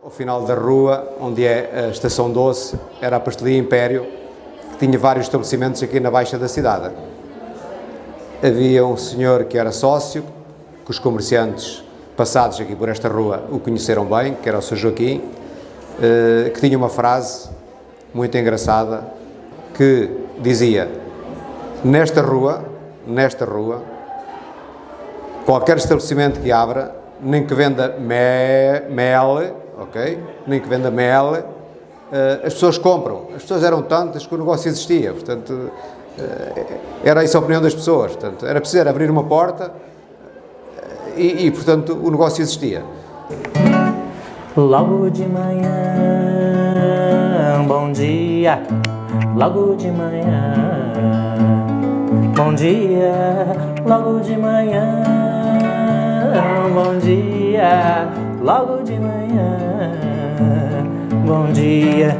Ao final da rua, onde é a Estação Doce, era a Pastelaria Império, que tinha vários estabelecimentos aqui na Baixa da cidade. Havia um senhor que era sócio, que os comerciantes passados aqui por esta rua o conheceram bem, que era o Sr. Joaquim, que tinha uma frase muito engraçada, que dizia: nesta rua, qualquer estabelecimento que abra, nem que venda mel, ok? Nem que venda mel, as pessoas compram. As pessoas eram tantas que o negócio existia, portanto, era essa a opinião das pessoas. Portanto, era preciso abrir uma porta e, portanto, o negócio existia. Logo de manhã, bom dia. Logo de manhã, bom dia. Logo de manhã, bom dia. Logo de manhã, bom dia.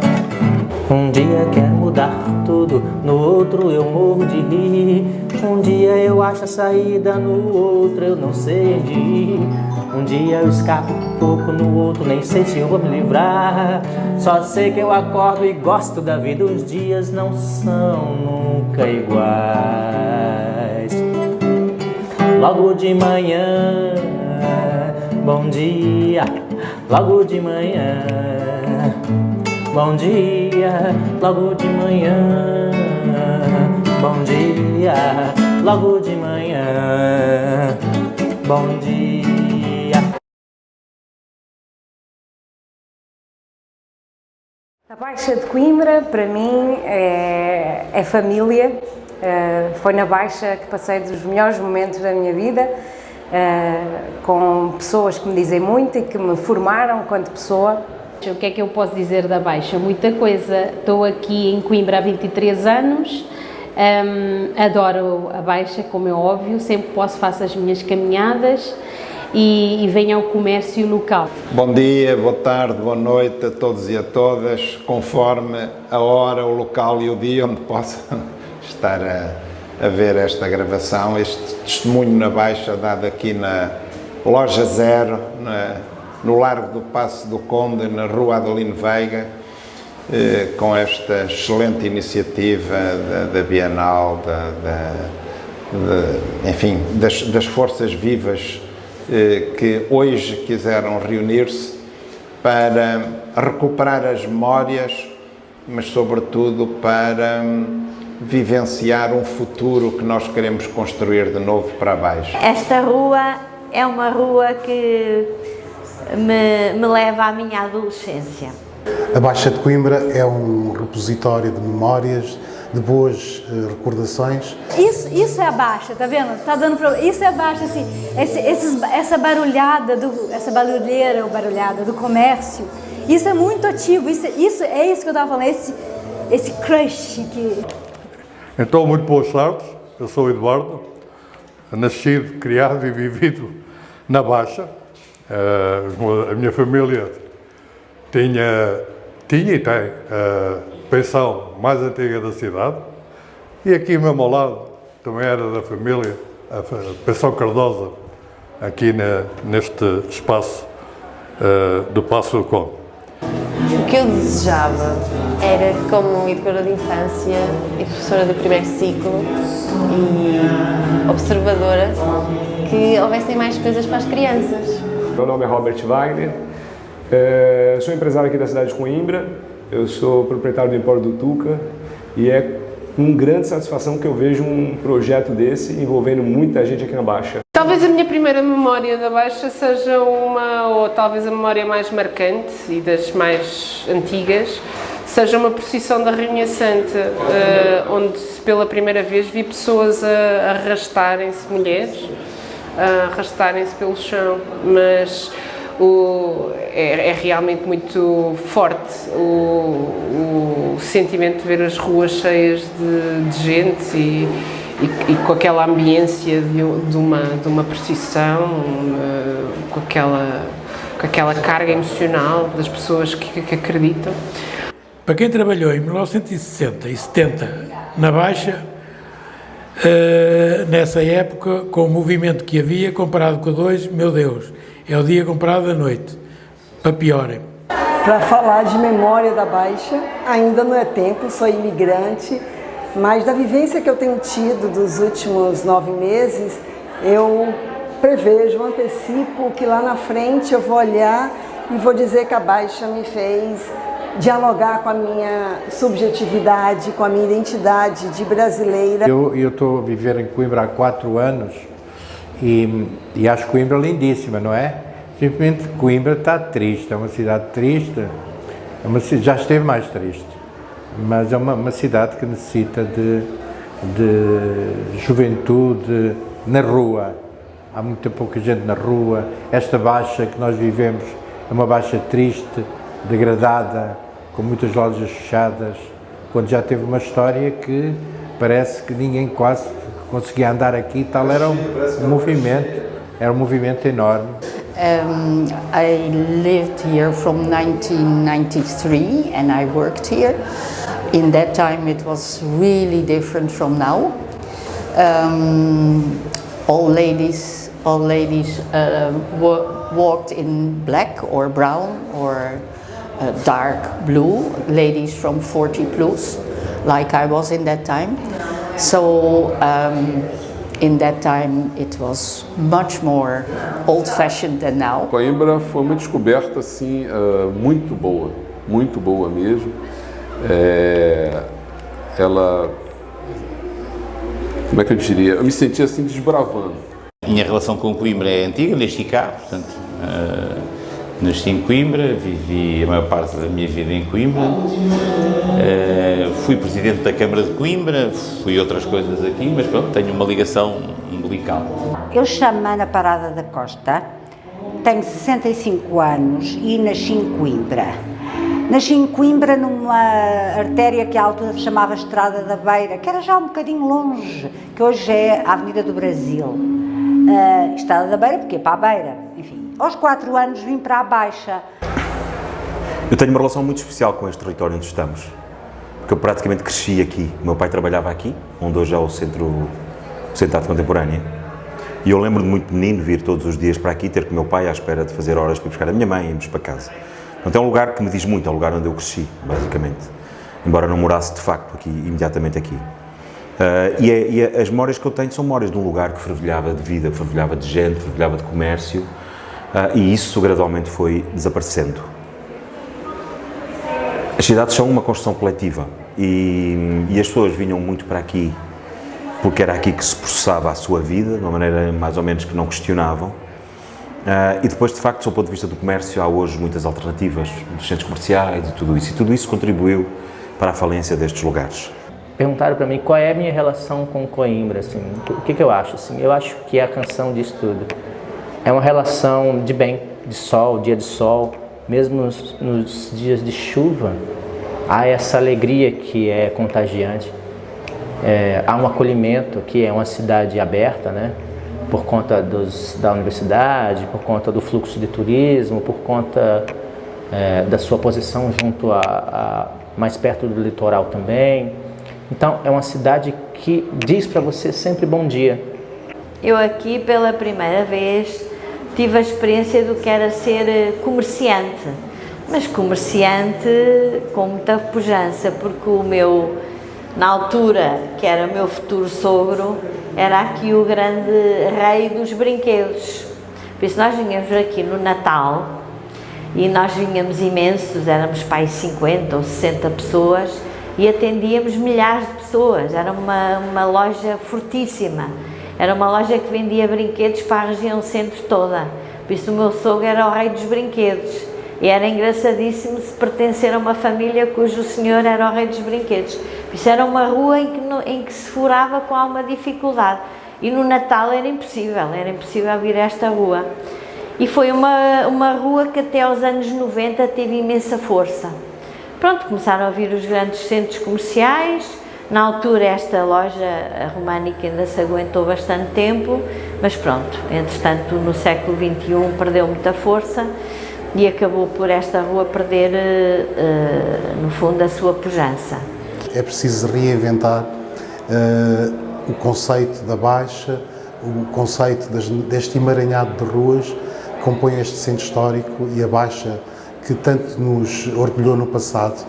Um dia quero mudar tudo, no outro eu morro de rir. Um dia eu acho a saída, no outro eu não sei de ir. Um dia eu escapo um pouco, no outro nem sei se eu vou me livrar. Só sei que eu acordo e gosto da vida, os dias não são nunca iguais. Logo de manhã, bom dia. Logo de manhã, bom dia. Logo de manhã, bom dia. Logo de manhã, bom dia. A Baixa de Coimbra, para mim, é família. Foi na Baixa que passei dos melhores momentos da minha vida, com pessoas que me dizem muito e que me formaram enquanto pessoa. O que é que eu posso dizer da Baixa? Muita coisa. Estou aqui em Coimbra há 23 anos, adoro a Baixa, como é óbvio, sempre que posso faço as minhas caminhadas e venho ao comércio local. Bom dia, boa tarde, boa noite a todos e a todas, conforme a hora, o local e o dia onde possam estar a ver esta gravação, este testemunho na Baixa dado aqui na Loja Zero, no Largo do Paço do Conde, na Rua Adelino Veiga, com esta excelente iniciativa da Bienal, enfim, das forças vivas que hoje quiseram reunir-se para recuperar as memórias, mas sobretudo para vivenciar um futuro que nós queremos construir de novo para baixo. Esta rua é uma rua que me leva à minha adolescência. A Baixa de Coimbra é um repositório de memórias, de boas recordações. Isso é a Baixa, tá vendo? Tá dando problema. Isso é a Baixa, assim, essa barulhada, essa barulheira ou barulhada do comércio. Isso é muito ativo, isso é isso que eu estava falando, esse crush que... Então, muito boas tardes, eu sou Eduardo, nascido, criado e vivido na Baixa. A minha família tinha e tem a pensão mais antiga da cidade, e aqui mesmo ao lado também era da família, a pensão Cardosa, aqui neste espaço do Paço do Conde. O que eu desejava era, como educadora de infância e professora do primeiro ciclo e observadora, que houvessem mais coisas para as crianças. Meu nome é Robert Wagner, sou empresário aqui da cidade de Coimbra, eu sou proprietário do Empório do Tuca e é com grande satisfação que eu vejo um projeto desse envolvendo muita gente aqui na Baixa. Talvez a minha primeira memória da Baixa seja ou talvez a memória mais marcante e das mais antigas, seja uma procissão da Rainha Santa, onde pela primeira vez vi pessoas a arrastarem-se, mulheres, a arrastarem-se pelo chão, mas é realmente muito forte o sentimento de ver as ruas cheias de gente e com aquela ambiência de uma procissão, com aquela carga emocional das pessoas que acreditam. Para quem trabalhou em 1960 e 70 na Baixa, nessa época, com o movimento que havia, comparado com o de hoje, meu Deus, é o dia comparado à noite, para pior. para falar de memória da Baixa. Ainda não é tempo, sou imigrante, mas da vivência que eu tenho tido dos últimos 9 meses, eu prevejo, antecipo que lá na frente eu vou olhar e vou dizer que a Baixa me fez dialogar com a minha subjetividade, com a minha identidade de brasileira. Eu estou a viver em Coimbra há 4 anos e acho Coimbra lindíssima, não é? Simplesmente Coimbra está triste, é uma cidade triste, já esteve mais triste, mas é uma cidade que necessita de juventude na rua. Há muita pouca gente na rua. Esta Baixa que nós vivemos é uma Baixa triste, degradada, com muitas lojas fechadas, quando já teve uma história que parece que ninguém quase conseguia andar aqui, tal era um movimento enorme. I lived here from 1993 and I worked here. In that time it was really different from now. All ladies walked in black or brown or dark blue, ladies from 40 plus, like I was in that time. So in that time it was much more old-fashioned than now. Coimbra foi uma descoberta assim muito boa mesmo. Ela, como é que eu diria? Eu me sentia assim desbravando. Minha relação com Coimbra é antiga, nasci cá, portanto, nasci em Coimbra, vivi a maior parte da minha vida em Coimbra, fui presidente da Câmara de Coimbra, fui outras coisas aqui, mas pronto, tenho uma ligação umbilical. Eu chamo-me Ana Parada da Costa, tenho 65 anos e nasci em Coimbra. Nasci em Coimbra numa artéria que à altura se chamava Estrada da Beira, que era já um bocadinho longe, que hoje é a Avenida do Brasil. Estrada da Beira, porque é para a Beira, enfim. Aos 4 anos vim para a Baixa. Eu tenho uma relação muito especial com este território onde estamos, porque eu praticamente cresci aqui. O meu pai trabalhava aqui, onde hoje é o Centro de Arte Contemporânea, e eu lembro-me muito menino vir todos os dias para aqui, ter com o meu pai à espera de fazer horas para ir buscar a minha mãe e irmos para casa. Portanto, é um lugar que me diz muito, é um lugar onde eu cresci, basicamente, embora não morasse de facto aqui, imediatamente aqui. E as memórias que eu tenho são memórias de um lugar que fervilhava de vida, fervilhava de gente, fervilhava de comércio, e isso gradualmente foi desaparecendo. As cidades são uma construção coletiva e as pessoas vinham muito para aqui porque era aqui que se processava a sua vida, de uma maneira mais ou menos que não questionavam. E depois, de facto, do ponto de vista do comércio, há hoje muitas alternativas dos centros comerciais e tudo isso contribuiu para a falência destes lugares. Perguntaram para mim qual é a minha relação com Coimbra, assim, o que eu acho, assim, eu acho que a canção diz tudo. É uma relação de bem, de sol, dia de sol, mesmo nos dias de chuva, há essa alegria que é contagiante, há um acolhimento, que é uma cidade aberta, né? Por conta da universidade, por conta do fluxo de turismo, por conta da sua posição junto mais perto do litoral também. Então, é uma cidade que diz para você sempre bom dia. Eu aqui, pela primeira vez, tive a experiência do que era ser comerciante, mas comerciante com muita pujança, porque o meu, na altura, que era o meu futuro sogro, era aqui o grande rei dos brinquedos. Por isso nós vinhamos aqui no Natal, e nós vinhamos imensos, éramos para aí 50 ou 60 pessoas, e atendíamos milhares de pessoas. Era uma loja fortíssima, era uma loja que vendia brinquedos para a região centro toda. Por isso o meu sogro era o rei dos brinquedos, e era engraçadíssimo se pertencer a uma família cujo senhor era o rei dos brinquedos. Por isso era uma rua em que se furava com alguma dificuldade, e no Natal era impossível vir a esta rua. E foi uma rua que até aos anos 90 teve imensa força. Pronto, começaram a vir os grandes centros comerciais. Na altura esta loja românica ainda se aguentou bastante tempo, mas pronto, entretanto no século XXI perdeu muita força e acabou por esta rua perder, no fundo, a sua pujança. É preciso reinventar o conceito da Baixa, o conceito deste emaranhado de ruas que compõe este centro histórico, e a Baixa que tanto nos orgulhou no passado,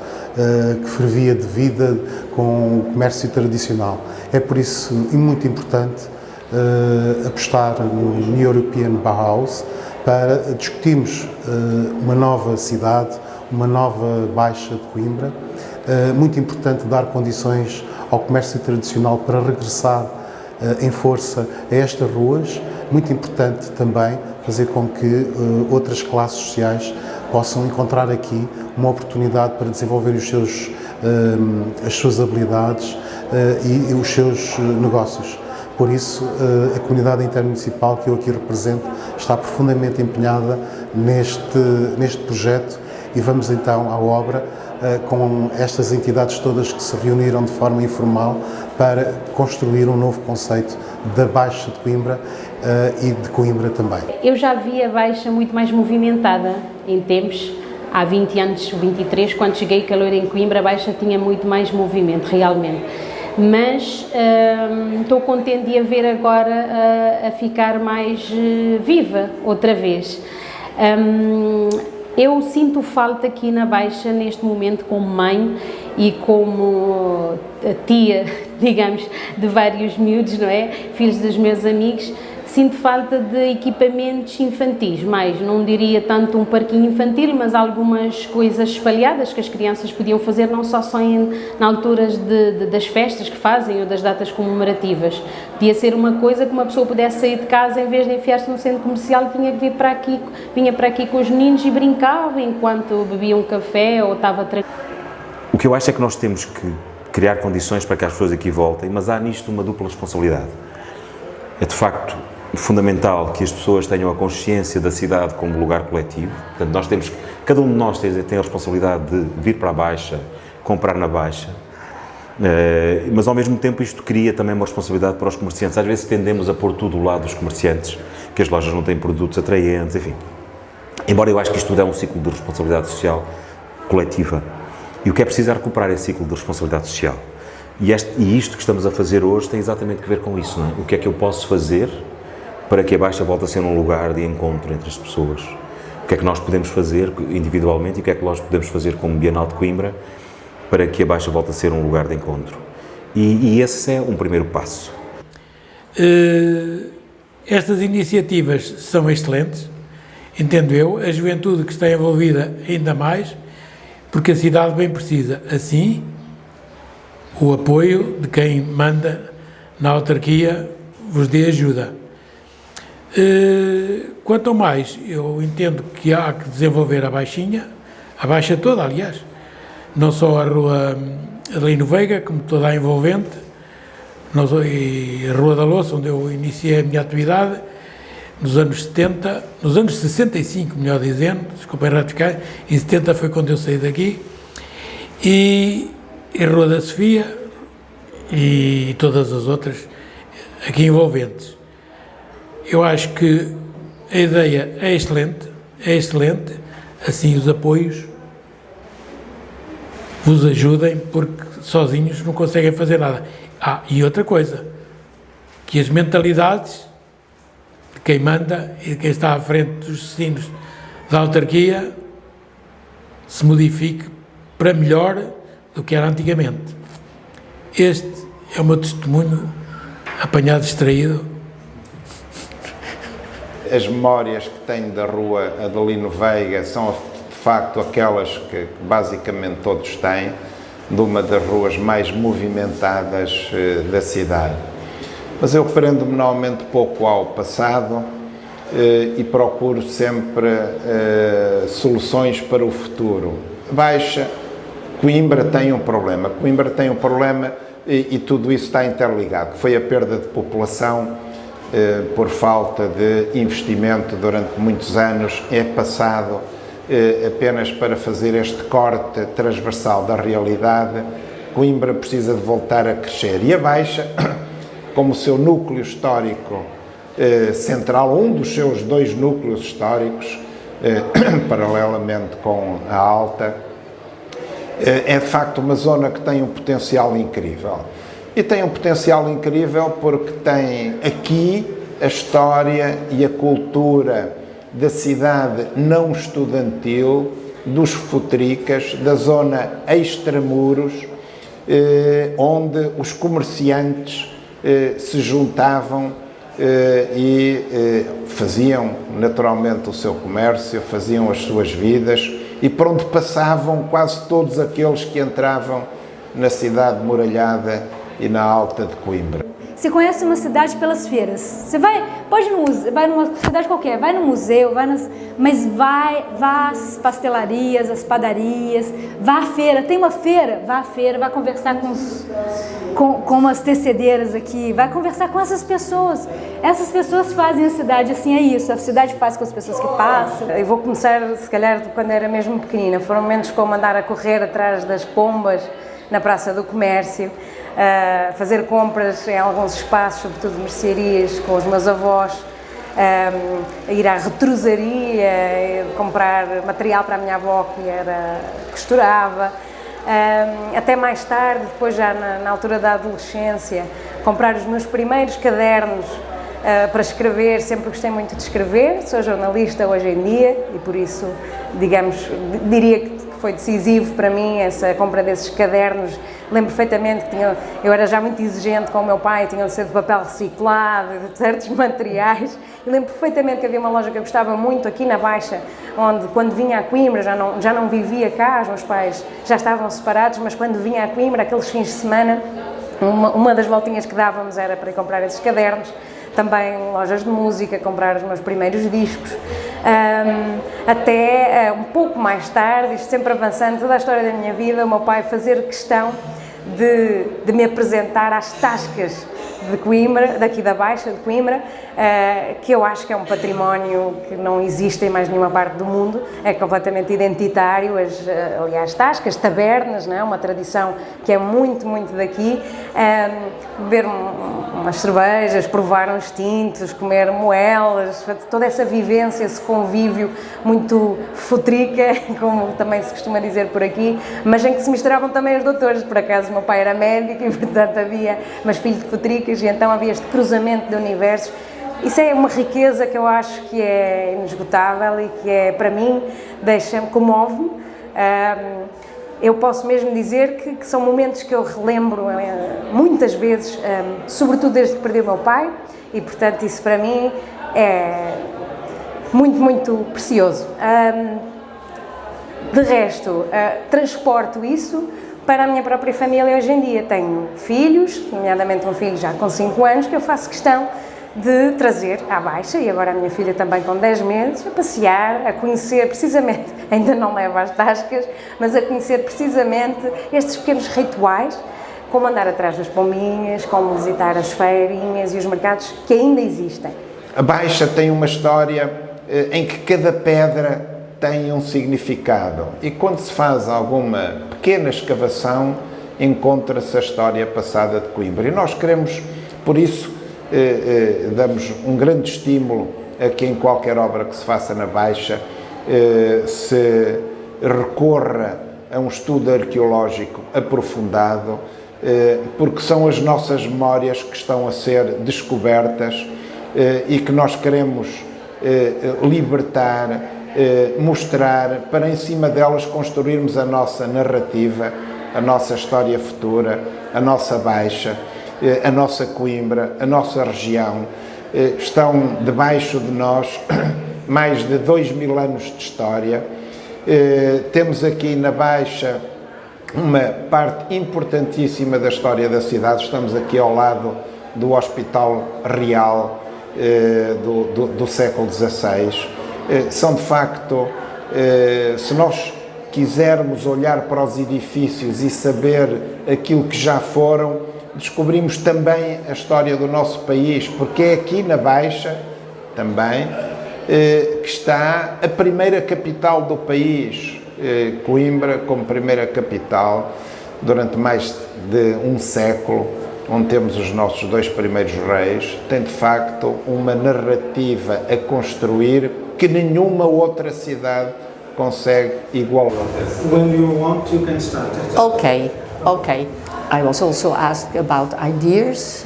que fervia de vida com o comércio tradicional. É por isso muito importante apostar no New European Bauhaus para discutirmos uma nova cidade, uma nova Baixa de Coimbra. Muito importante dar condições ao comércio tradicional para regressar em força a estas ruas. Muito importante também fazer com que outras classes sociais possam encontrar aqui uma oportunidade para desenvolver as suas habilidades e os seus negócios. Por isso, a comunidade intermunicipal que eu aqui represento está profundamente empenhada neste projeto e vamos então à obra com estas entidades todas que se reuniram de forma informal para construir um novo conceito da Baixa de Coimbra e de Coimbra também. Eu já vi a Baixa muito mais movimentada em tempos, há 20 anos, 23, quando cheguei calor em Coimbra, a Baixa tinha muito mais movimento, realmente. Mas estou contente de a ver agora a ficar mais viva outra vez. Eu sinto falta aqui na Baixa, neste momento, como mãe e como tia, digamos, de vários miúdos, não é? Filhos dos meus amigos. Sinto falta de equipamentos infantis, mais não diria tanto um parquinho infantil, mas algumas coisas espalhadas que as crianças podiam fazer, não só na alturas das festas que fazem ou das datas comemorativas. Podia ser uma coisa que uma pessoa pudesse sair de casa, em vez de enfiar-se no centro comercial, tinha que vinha para aqui com os meninos e brincava enquanto bebia um café ou estava tranquilo. O que eu acho é que nós temos que criar condições para que as pessoas aqui voltem, mas há nisto uma dupla responsabilidade. É de facto fundamental que as pessoas tenham a consciência da cidade como lugar coletivo. Portanto, cada um de nós tem a responsabilidade de vir para a Baixa, comprar na Baixa, mas ao mesmo tempo isto cria também uma responsabilidade para os comerciantes. Às vezes tendemos a pôr tudo do lado dos comerciantes, que as lojas não têm produtos atraentes, enfim. Embora eu acho que isto tudo é um ciclo de responsabilidade social coletiva. E o que é preciso é recuperar esse ciclo de responsabilidade social. E isto que estamos a fazer hoje tem exatamente a ver com isso, não é? O que é que eu posso fazer para que a Baixa volte a ser um lugar de encontro entre as pessoas? O que é que nós podemos fazer individualmente e o que é que nós podemos fazer como Bienal de Coimbra para que a Baixa volte a ser um lugar de encontro? E esse é um primeiro passo. Estas iniciativas são excelentes, entendo eu, a juventude que está envolvida ainda mais, porque a cidade bem precisa, assim, o apoio de quem manda na autarquia vos dê ajuda. Quanto ao mais, eu entendo que há que desenvolver a Baixinha, a Baixa toda, aliás, não só a Rua Adelino Veiga, como toda a envolvente, e a Rua da Louça, onde eu iniciei a minha atividade, nos anos 70, nos anos 65, melhor dizendo, desculpem ratificar, em 70 foi quando eu saí daqui, e a Rua da Sofia e todas as outras aqui envolventes. Eu acho que a ideia é excelente, assim os apoios vos ajudem, porque sozinhos não conseguem fazer nada. E outra coisa, que as mentalidades de quem manda e de quem está à frente dos destinos da autarquia se modifique para melhor do que era antigamente. Este é o meu testemunho apanhado distraído. As memórias que tenho da Rua Adelino Veiga são de facto aquelas que basicamente todos têm, de uma das ruas mais movimentadas da cidade. Mas eu prendo-me normalmente pouco ao passado e procuro sempre soluções para o futuro. Baixa, Coimbra tem um problema. Coimbra tem um problema e tudo isso está interligado, que foi a perda de população por falta de investimento durante muitos anos. É passado apenas para fazer este corte transversal da realidade. Coimbra precisa de voltar a crescer. E a Baixa, como o seu núcleo histórico central, um dos seus dois núcleos históricos, paralelamente com a Alta, é de facto uma zona que tem um potencial incrível. E tem um potencial incrível porque tem aqui a história e a cultura da cidade não estudantil, dos futricas, da zona extramuros, onde os comerciantes se juntavam e faziam naturalmente o seu comércio, faziam as suas vidas e por onde passavam quase todos aqueles que entravam na cidade muralhada e na Alta de Coimbra. Se conhece uma cidade pelas feiras. Você vai, pode ir no museu, vai numa cidade qualquer, vai no museu, mas vá às pastelarias, às padarias, vá à feira. Tem uma feira, vá à feira, vai conversar com as tecedeiras aqui, vai conversar com essas pessoas. Essas pessoas fazem a cidade assim, é isso, a cidade faz com as pessoas que passam. Eu vou começar, se calhar, quando era mesmo pequenina. Foram momentos como andar a correr atrás das pombas na Praça do Comércio, fazer compras em alguns espaços, sobretudo mercearias, com os meus avós, ir à retrosaria, comprar material para a minha avó que costurava, até mais tarde, depois já na altura da adolescência, comprar os meus primeiros cadernos para escrever. Sempre gostei muito de escrever, sou jornalista hoje em dia e por isso, digamos, diria que foi decisivo para mim essa compra desses cadernos. Lembro perfeitamente que eu era já muito exigente com o meu pai, tinham de ser de papel reciclado, de certos materiais. E lembro perfeitamente que havia uma loja que eu gostava muito aqui na Baixa, onde quando vinha a Coimbra, já não vivia cá, os meus pais já estavam separados, mas quando vinha a Coimbra, aqueles fins de semana, uma das voltinhas que dávamos era para ir comprar esses cadernos. Também lojas de música, comprar os meus primeiros discos, até um pouco mais tarde, isto sempre avançando, toda a história da minha vida, o meu pai fazer questão de me apresentar às tascas de Coimbra, daqui da Baixa de Coimbra, que eu acho que é um património que não existe em mais nenhuma parte do mundo, é completamente identitário, aliás, tascas, tabernas, não é? Uma tradição que é muito, muito daqui, beber umas cervejas, provar uns tintos, comer moelas, toda essa vivência, esse convívio muito futrica, como também se costuma dizer por aqui, mas em que se misturavam também os doutores. Por acaso o meu pai era médico e portanto havia, mas filho de futricas, e então havia este cruzamento de universos. Isso é uma riqueza que eu acho que é inesgotável e que é, para mim, deixa-me, comove-me. Eu posso mesmo dizer que são momentos que eu relembro muitas vezes, sobretudo desde que perdi o meu pai, e portanto isso para mim é muito, muito precioso. De resto, transporto isso para a minha própria família hoje em dia. Tenho filhos, nomeadamente um filho já com 5 anos, que eu faço questão de trazer à Baixa, e agora a minha filha também com 10 meses, a passear, a conhecer precisamente, ainda não leva às tascas, mas a conhecer precisamente estes pequenos rituais, como andar atrás das pombinhas, como visitar as feirinhas e os mercados que ainda existem. A Baixa tem uma história em que cada pedra tem um significado, e quando se faz alguma pequena escavação encontra-se a história passada de Coimbra, e nós queremos, por isso, damos um grande estímulo a que em qualquer obra que se faça na Baixa se recorra a um estudo arqueológico aprofundado, porque são as nossas memórias que estão a ser descobertas e que nós queremos libertar, mostrar, para em cima delas construirmos a nossa narrativa, a nossa história futura, a nossa Baixa, a nossa Coimbra, a nossa região. Estão debaixo de nós mais de 2000 anos de história. Temos aqui na Baixa uma parte importantíssima da história da cidade. Estamos aqui ao lado do Hospital Real do século XVI. São de facto, se nós quisermos olhar para os edifícios e saber aquilo que já foram, descobrimos também a história do nosso país, porque é aqui na Baixa também que está a primeira capital do país, Coimbra como primeira capital durante mais de um século, onde temos os nossos 2 primeiros reis. Tem de facto uma narrativa a construir que nenhuma outra cidade consegue igualar. When you want, you can start. Okay. I was also asked about ideas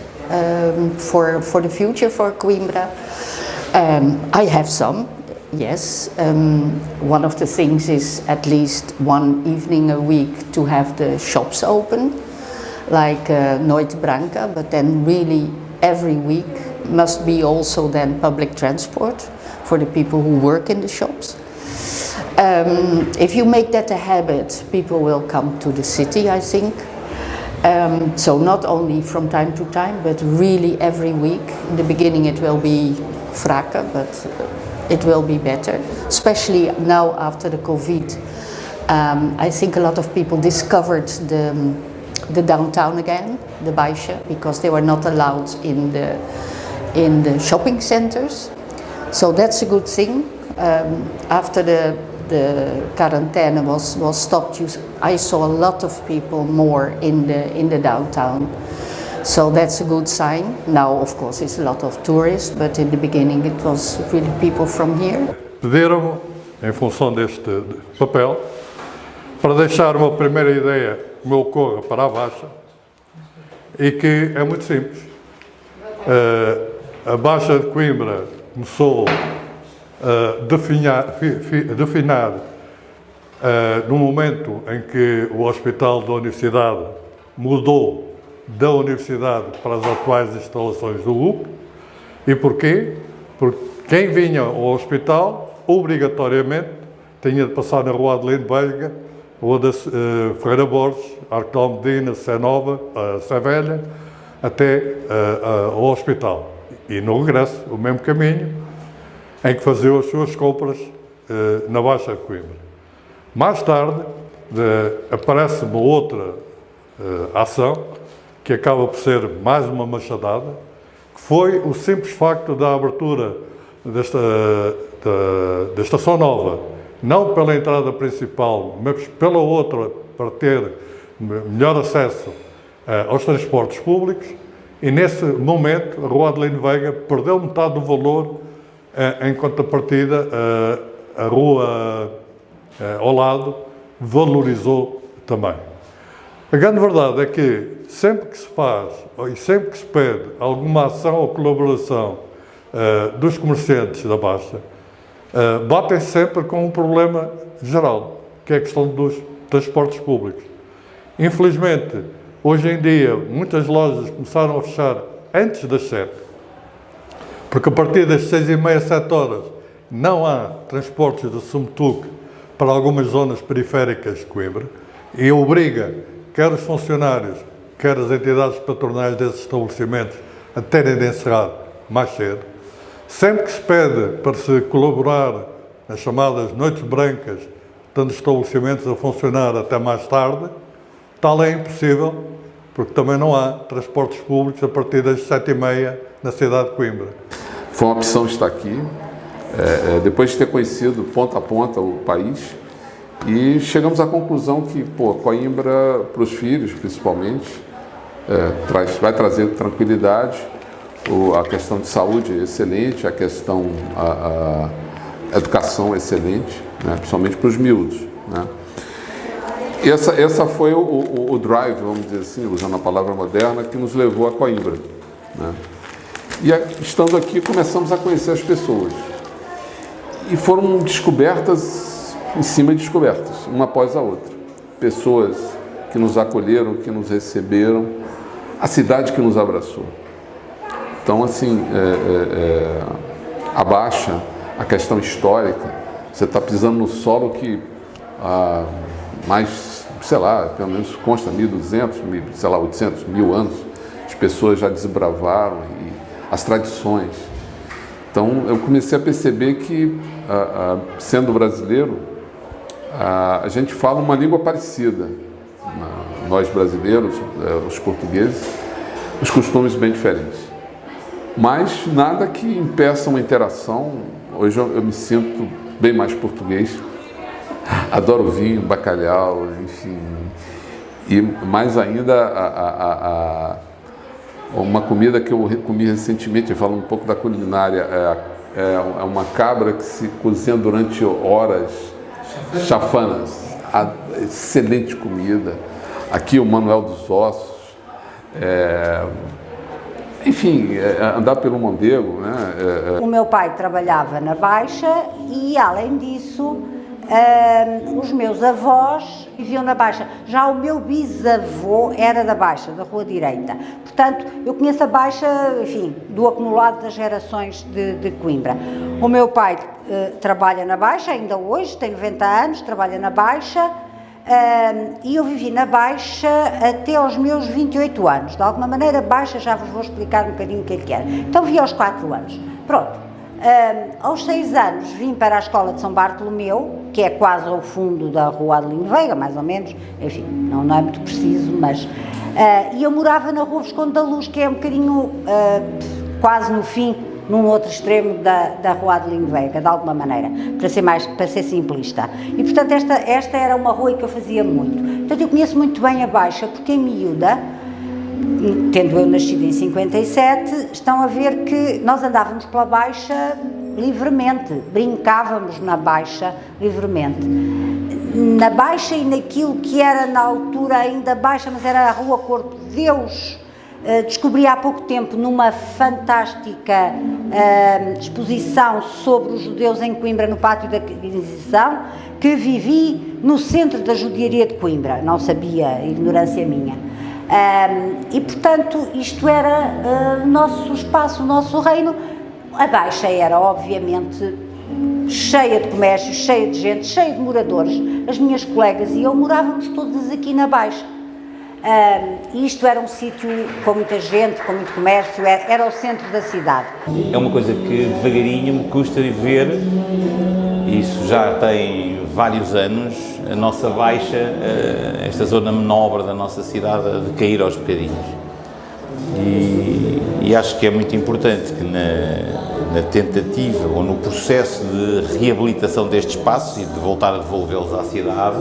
for the future for Coimbra. I have some. yes. One of the things is at least one evening a week to have the shops open, like Noite Branca, but then really every week must be also then public transport for the people who work in the shops. If you make that a habit, people will come to the city, I think. So not only from time to time, but really every week. In the beginning it will be fraca, but it will be better. Especially now after the COVID, I think a lot of people discovered the downtown again, the Baixa, because they were not allowed in the shopping centers. So that's a good thing. After the quarantine was stopped, I saw a lot of people more in the downtown. So that's a good sign. Now, of course, it's a lot of tourists, but in the beginning it was really people from here. Pediram-me, em função deste papel, para deixar uma primeira ideia que me ocorra para a Baixa e que é muito simples. A Baixa de Coimbra começou a definhar no momento em que o Hospital da Universidade mudou da Universidade para as atuais instalações do UP. E porquê? Porque quem vinha ao hospital, obrigatoriamente, tinha de passar na Rua Adelino Veiga, Rua da Ferreira Borges, Arco de Almedina, Sé Nova, Sé Velha, até ao hospital. E no regresso, o mesmo caminho, em que faziam as suas compras na Baixa de Coimbra. Mais tarde, aparece uma outra ação, que acaba por ser mais uma machadada, que foi o simples facto da abertura da Estação Nova, não pela entrada principal, mas pela outra, para ter melhor acesso aos transportes públicos, e nesse momento a Rua Adelino Veiga perdeu metade do valor, em contrapartida a rua ao lado valorizou também. A grande verdade é que sempre que se faz e sempre que se pede alguma ação ou colaboração dos comerciantes da Baixa, batem sempre com um problema geral, que é a questão dos transportes públicos. Infelizmente, hoje em dia, muitas lojas começaram a fechar antes das 7, porque a partir das 6h30, 7 horas, não há transportes de Sumtuque para algumas zonas periféricas de Coimbra e obriga quer os funcionários, quer as entidades patronais desses estabelecimentos a terem de encerrar mais cedo. Sempre que se pede para se colaborar nas chamadas noites brancas, tendo estabelecimentos a funcionar até mais tarde, tal é impossível, porque também não há transportes públicos a partir das 7h30 na cidade de Coimbra. Foi uma opção estar aqui, depois de ter conhecido ponta a ponta o país, e chegamos à conclusão que, Coimbra, para os filhos principalmente, vai trazer tranquilidade, a questão de saúde excelente, a questão, a educação excelente, né, principalmente para os miúdos, né. Essa foi o drive, vamos dizer assim, usando a palavra moderna, que nos levou a Coimbra, né. E estando aqui, começamos a conhecer as pessoas. E foram descobertas em cima de descobertas, uma após a outra. Pessoas que nos acolheram, que nos receberam, a cidade que nos abraçou. Então, assim, a Baixa, a questão histórica, você está pisando no solo que há mais, sei lá, pelo menos consta 1.200, 800, 1.000 anos, as pessoas já desbravaram e as tradições. Então, eu comecei a perceber que, sendo brasileiro, a gente fala uma língua parecida. Nós brasileiros, os portugueses, os costumes bem diferentes. Mas nada que impeça uma interação. Hoje eu me sinto bem mais português. Adoro vinho, bacalhau, enfim. E mais ainda, uma comida que eu comi recentemente, falando um pouco da culinária, é uma cabra que se cozinha durante horas, chafanas. Excelente comida. Aqui o Manuel dos Ossos. enfim, andar pelo Mondego, né? O meu pai trabalhava na Baixa e, além disso, os meus avós viviam na Baixa. Já o meu bisavô era da Baixa, da Rua Direita. Portanto, eu conheço a Baixa, enfim, do acumulado das gerações de Coimbra. O meu pai trabalha na Baixa, ainda hoje, tem 90 anos, trabalha na Baixa, e eu vivi na Baixa até aos meus 28 anos. De alguma maneira, Baixa, já vos vou explicar um bocadinho o que era. Então, vi aos 4 anos. Pronto. Aos 6 anos vim para a escola de São Bartolomeu, que é quase ao fundo da Rua Adelino Veiga, mais ou menos, enfim, não é muito preciso, mas... e eu morava na Rua Visconde da Luz, que é um bocadinho quase no fim, num outro extremo da Rua Adelino Veiga, de alguma maneira, para ser simplista. E, portanto, esta era uma rua que eu fazia muito. Portanto, eu conheço muito bem a Baixa, porque em miúda, tendo eu nascido em 57, estão a ver que nós andávamos pela Baixa livremente, brincávamos na Baixa livremente. Na Baixa e naquilo que era na altura ainda Baixa, mas era a Rua Corpo de Deus, descobri há pouco tempo numa fantástica exposição sobre os judeus em Coimbra, no Pátio da Inquisição, que vivi no centro da judiaria de Coimbra, não sabia, ignorância minha. E, portanto, isto era o nosso espaço, o nosso reino. A Baixa era, obviamente, cheia de comércio, cheia de gente, cheia de moradores. As minhas colegas e eu morávamos todas aqui na Baixa. Isto era um sítio com muita gente, com muito comércio, era o centro da cidade. É uma coisa que devagarinho me custa ver, isso já tem vários anos, a nossa Baixa, esta zona menor da nossa cidade, a decair aos bocadinhos. E acho que é muito importante que na tentativa ou no processo de reabilitação destes espaços e de voltar a devolvê-los à cidade,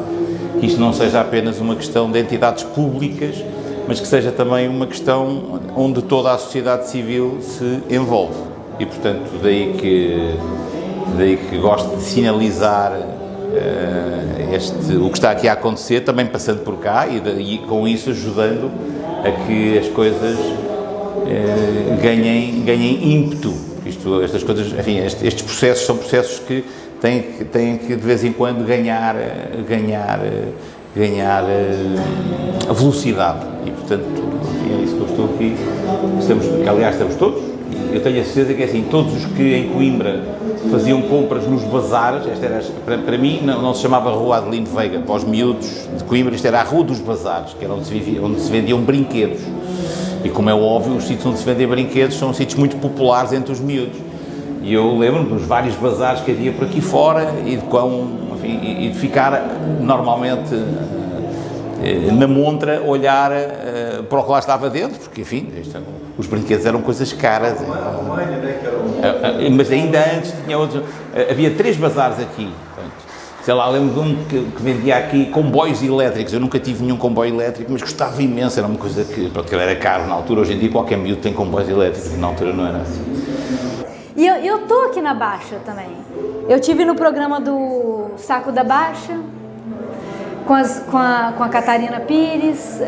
que isto não seja apenas uma questão de entidades públicas, mas que seja também uma questão onde toda a sociedade civil se envolve. E, portanto, daí que gosto de sinalizar o que está aqui a acontecer, também passando por cá e com isso ajudando a que as coisas ganhem ímpeto. Estas coisas, enfim, estes processos são processos que têm que de vez em quando ganhar velocidade e, portanto, é isso que eu estou aqui. Aliás, estamos todos. Eu tenho a certeza que, assim, todos os que em Coimbra faziam compras nos bazares, esta era, para mim, não se chamava Rua Adelino Veiga, para os miúdos de Coimbra, isto era a Rua dos Bazares, que era onde se vendiam brinquedos. E, como é óbvio, os sítios onde se vendem brinquedos são sítios muito populares entre os miúdos. E eu lembro-me dos vários bazares que havia por aqui fora e de ficar normalmente na montra, olhar para o que lá estava dentro, porque, enfim, os brinquedos eram coisas caras. Mas ainda antes tinha outros. Havia 3 bazares aqui. Sei lá, lembro de um que vendia aqui comboios elétricos. Eu nunca tive nenhum comboio elétrico, mas gostava imenso. Era uma coisa que era caro na altura. Hoje em dia qualquer miúdo tem comboios elétricos. Na altura não era assim. E eu tô aqui na Baixa também. Eu tive no programa do Saco da Baixa, com a Catarina Pires,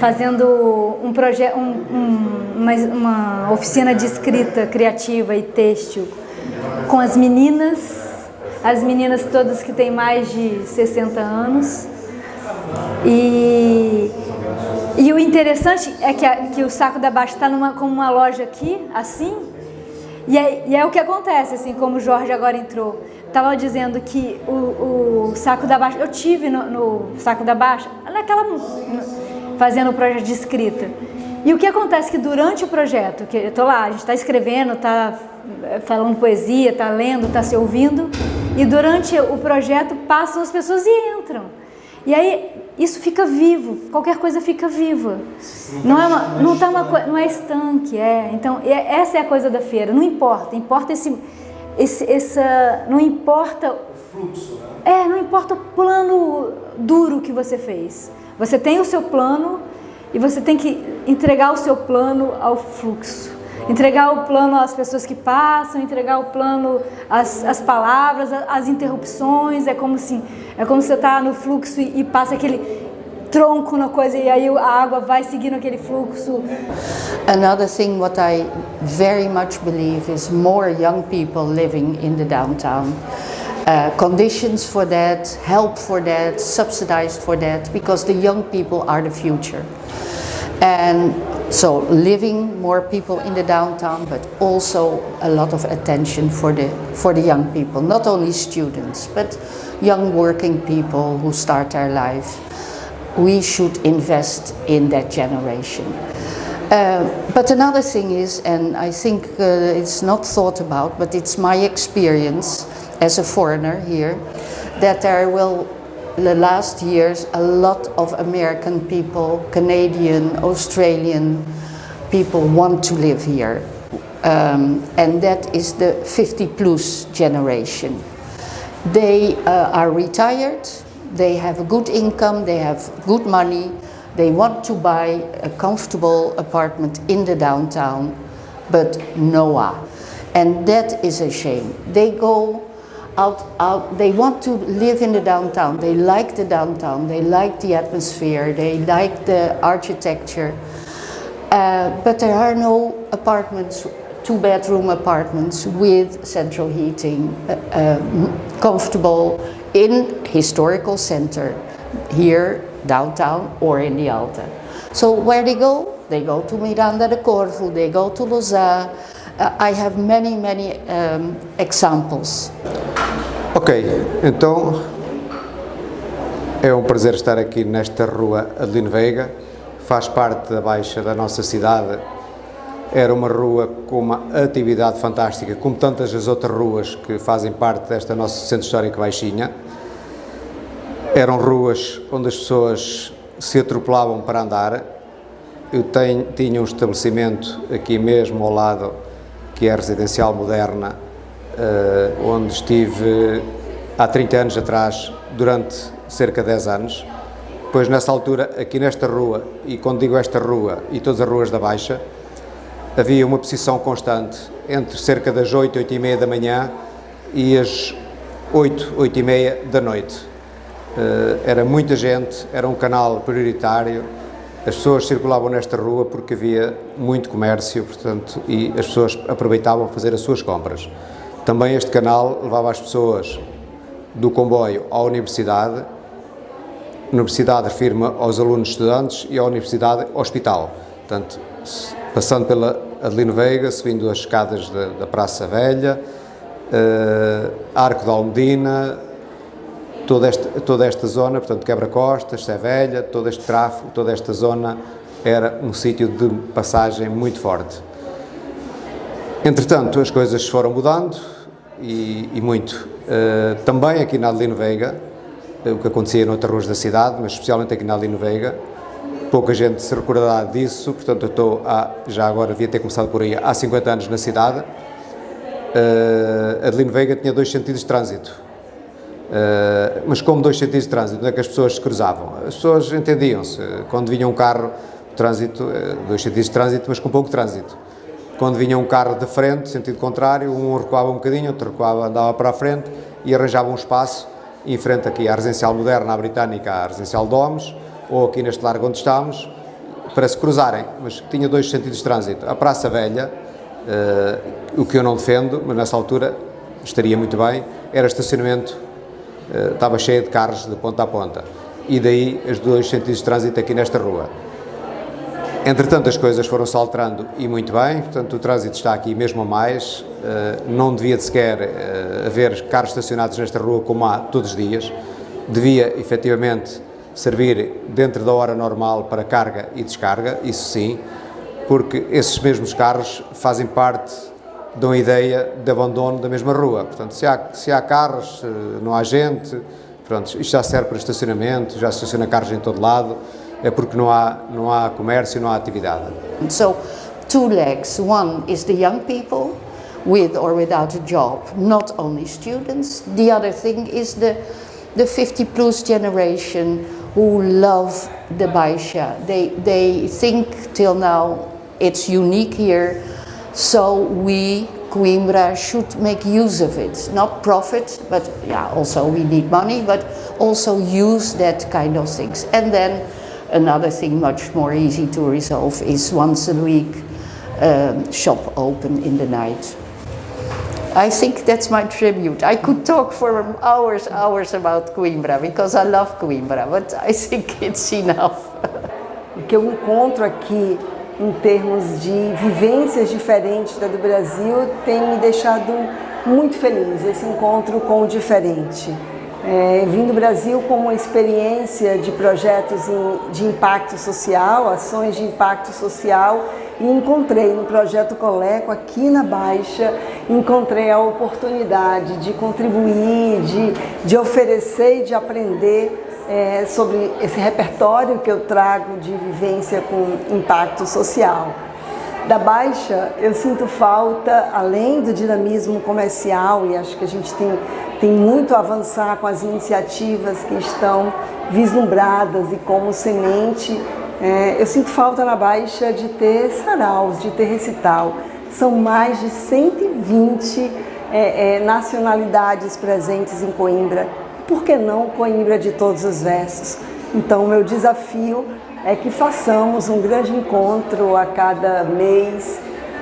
fazendo um projeto, uma oficina de escrita criativa e têxtil com as meninas todas que têm mais de 60 anos. E o interessante é que o Saco da Baixa está como uma loja aqui, assim, e é o que acontece, assim, como o Jorge agora entrou. Estava dizendo que o Saco da Baixa, eu tive no Saco da Baixa, fazendo o projeto de escrita. E o que acontece é que durante o projeto, que eu estou lá, a gente está escrevendo, está falando poesia, está lendo, está se ouvindo, e durante o projeto passam as pessoas e entram. E aí isso fica vivo, qualquer coisa fica viva. Não é estanque, Então essa é a coisa da feira. Não importa não importa o fluxo, né? Não importa o plano duro que você fez. Você tem o seu plano e você tem que entregar o seu plano ao fluxo. Entregar o plano às pessoas que passam, entregar o plano às palavras, às interrupções. É como se você está no fluxo e passa tronco na coisa e aí a água vai seguindo aquele fluxo. Another thing what I very much believe is more young people living in the downtown. Conditions for that, help for that, subsidized for that, because the young people are the future. And so living more people in the downtown, but also a lot of attention for the young people, not only students, but young working people who start their life. We should invest in that generation. But another thing is, and I think it's not thought about, but it's my experience as a foreigner here, that there will, the last years, a lot of American people, Canadian, Australian people want to live here. And that is the 50 plus generation. They are retired, they have a good income, they have good money, they want to buy a comfortable apartment in the downtown, but nowhere. And that is a shame. They go out, they want to live in the downtown, they like the downtown, they like the atmosphere, they like the architecture, but there are no apartments, two-bedroom apartments with central heating, comfortable in historical center, here, downtown, or in the Alta. So where they go? They go to Miranda de Corvo, they go to Lausanne. I have many examples. Ok, então é um prazer estar aqui nesta rua Adelino Veiga, faz parte da Baixa da nossa cidade. Era uma rua com uma atividade fantástica, como tantas as outras ruas que fazem parte desta nossa centro histórico Baixinha. Eram ruas onde as pessoas se atropelavam para andar. Eu tinha um estabelecimento aqui mesmo ao lado, que é a Residencial Moderna, onde estive há 30 anos atrás, durante cerca de 10 anos. Pois nessa altura, aqui nesta rua, e quando digo esta rua e todas as ruas da Baixa, havia uma posição constante entre cerca das 8, 8 e meia da manhã e as 8, 8 e meia da noite. Era muita gente, era um canal prioritário, as pessoas circulavam nesta rua porque havia muito comércio, portanto, e as pessoas aproveitavam fazer as suas compras. Também este canal levava as pessoas do comboio à universidade, universidade refirma aos alunos estudantes, e à universidade hospital. Portanto, passando pela Adelino Veiga, subindo as escadas da Praça Velha, Arco da Almedina, toda esta zona, portanto, Quebra-Costas, Sé Velha, todo este tráfego, toda esta zona era um sítio de passagem muito forte. Entretanto, as coisas foram mudando e muito. Também aqui na Adelino Veiga, o que acontecia noutras ruas da cidade, mas especialmente aqui na Adelino Veiga, pouca gente se recordará disso, portanto eu estou já agora devia ter começado por aí, há 50 anos na cidade. Adelino Veiga tinha 2 sentidos de trânsito, mas como 2 sentidos de trânsito, onde é que as pessoas se cruzavam? As pessoas entendiam-se, quando vinha um carro, trânsito, 2 sentidos de trânsito, mas com pouco trânsito. Quando vinha um carro de frente, sentido contrário, um recuava um bocadinho, outro recuava, andava para a frente e arranjava um espaço em frente aqui à Residencial Moderna, à Britânica, à Residencial Domes, ou aqui neste largo onde estamos, para se cruzarem, mas tinha 2 sentidos de trânsito. A Praça Velha, o que eu não defendo, mas nessa altura estaria muito bem, era estacionamento, estava cheio de carros de ponta a ponta, e daí os 2 sentidos de trânsito aqui nesta rua. Entretanto, as coisas foram-se alterando e muito bem, portanto o trânsito está aqui mesmo a mais, não devia de sequer haver carros estacionados nesta rua como há todos os dias, devia efetivamente servir dentro da hora normal para carga e descarga, isso sim, porque esses mesmos carros fazem parte de uma ideia de abandono da mesma rua, portanto se há carros, não há gente, pronto, isto já serve para estacionamento, já se estaciona carros em todo lado, é porque não há comércio, não há atividade. So, 2 legs. One is the young people with or without a job, not only students. The other thing is the 50 plus generation who love the Baixa. They think till now it's unique here, so we, Coimbra, should make use of it. Not profit, but yeah, also we need money, but also use that kind of things. And then another thing much more easy to resolve is once a week shop open in the night. I think that's my tribute. I could talk for hours about Coimbra because I love Coimbra, but I think it's enough. O que eu encontro aqui em termos de vivências diferentes da do Brasil tem me deixado muito feliz, esse encontro com o diferente. Vim do Brasil com uma experiência de projetos de impacto social, ações de impacto social, e encontrei no Projeto Coleco, aqui na Baixa, encontrei a oportunidade de contribuir, de oferecer e de aprender sobre esse repertório que eu trago de vivência com impacto social. Da Baixa, eu sinto falta, além do dinamismo comercial, e acho que a gente tem muito a avançar com as iniciativas que estão vislumbradas e como semente, eu sinto falta na Baixa de ter saraus, de ter recital. São mais de 120 nacionalidades presentes em Coimbra. Por que não Coimbra de todos os versos? Então, o meu desafio é que façamos um grande encontro a cada mês,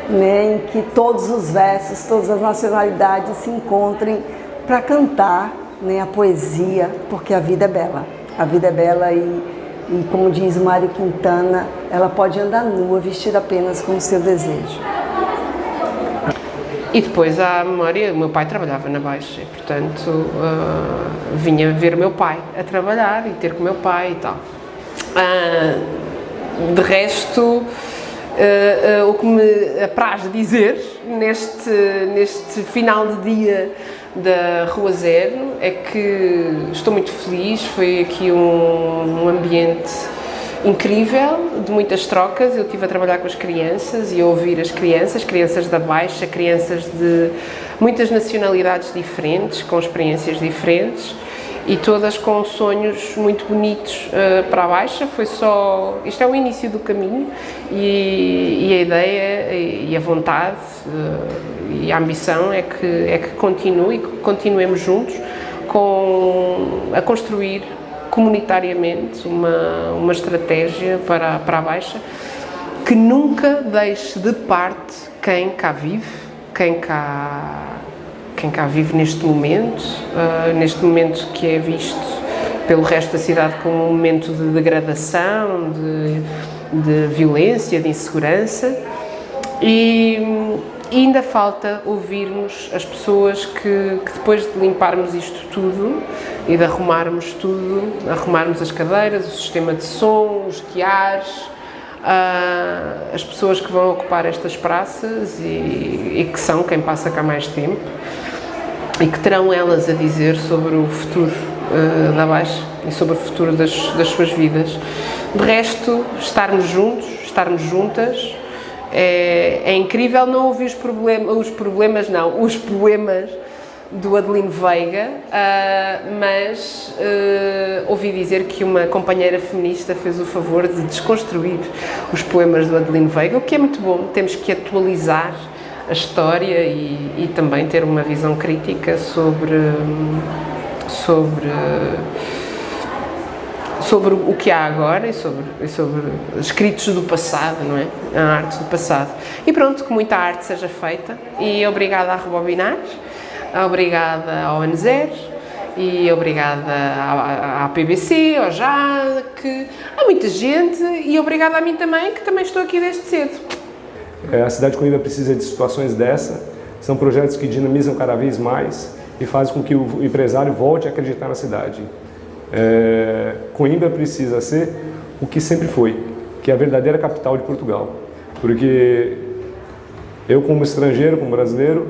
né, em que todos os versos, todas as nacionalidades se encontrem para cantar, né, a poesia, porque a vida é bela. A vida é bela e como diz o Mário Quintana, ela pode andar nua, vestida apenas com o seu desejo. E depois há a memória, o meu pai trabalhava na Baixa e, portanto, vinha ver o meu pai a trabalhar e ter com o meu pai e tal. De resto, o que me apraz dizer neste final de dia da Rua Zero é que estou muito feliz, foi aqui um ambiente incrível, de muitas trocas. Eu estive a trabalhar com as crianças e a ouvir as crianças da Baixa, crianças de muitas nacionalidades diferentes, com experiências diferentes e todas com sonhos muito bonitos para a Baixa. Isto é o início do caminho e a ideia e a vontade e a ambição é que continue e que continuemos juntos a construir comunitariamente uma estratégia para a Baixa que nunca deixe de parte quem cá vive, quem cá vive neste momento que é visto pelo resto da cidade como um momento de degradação, de violência, de insegurança, e ainda falta ouvirmos as pessoas que depois de limparmos isto tudo e de arrumarmos tudo, arrumarmos as cadeiras, o sistema de som, os tiares, as pessoas que vão ocupar estas praças e que são quem passa cá mais tempo e que terão elas a dizer sobre o futuro da Baixa e sobre o futuro das suas vidas. De resto, estarmos juntos, estarmos juntas. É incrível não ouvir os poemas do Adelino Veiga, mas ouvi dizer que uma companheira feminista fez o favor de desconstruir os poemas do Adelino Veiga, o que é muito bom. Temos que atualizar a história e também ter uma visão crítica sobre o que há agora e sobre escritos do passado, não é? A arte do passado. E pronto, que muita arte seja feita. E obrigada a Rebobinar, obrigada ao ANZER e obrigada à PBC, ao JAC, a muita gente, e obrigada a mim também, que também estou aqui desde cedo. A cidade de Coimbra precisa de situações dessa. São projetos que dinamizam cada vez mais e fazem com que o empresário volte a acreditar na cidade. Coimbra precisa ser o que sempre foi, que é a verdadeira capital de Portugal. Porque eu, como estrangeiro, como brasileiro,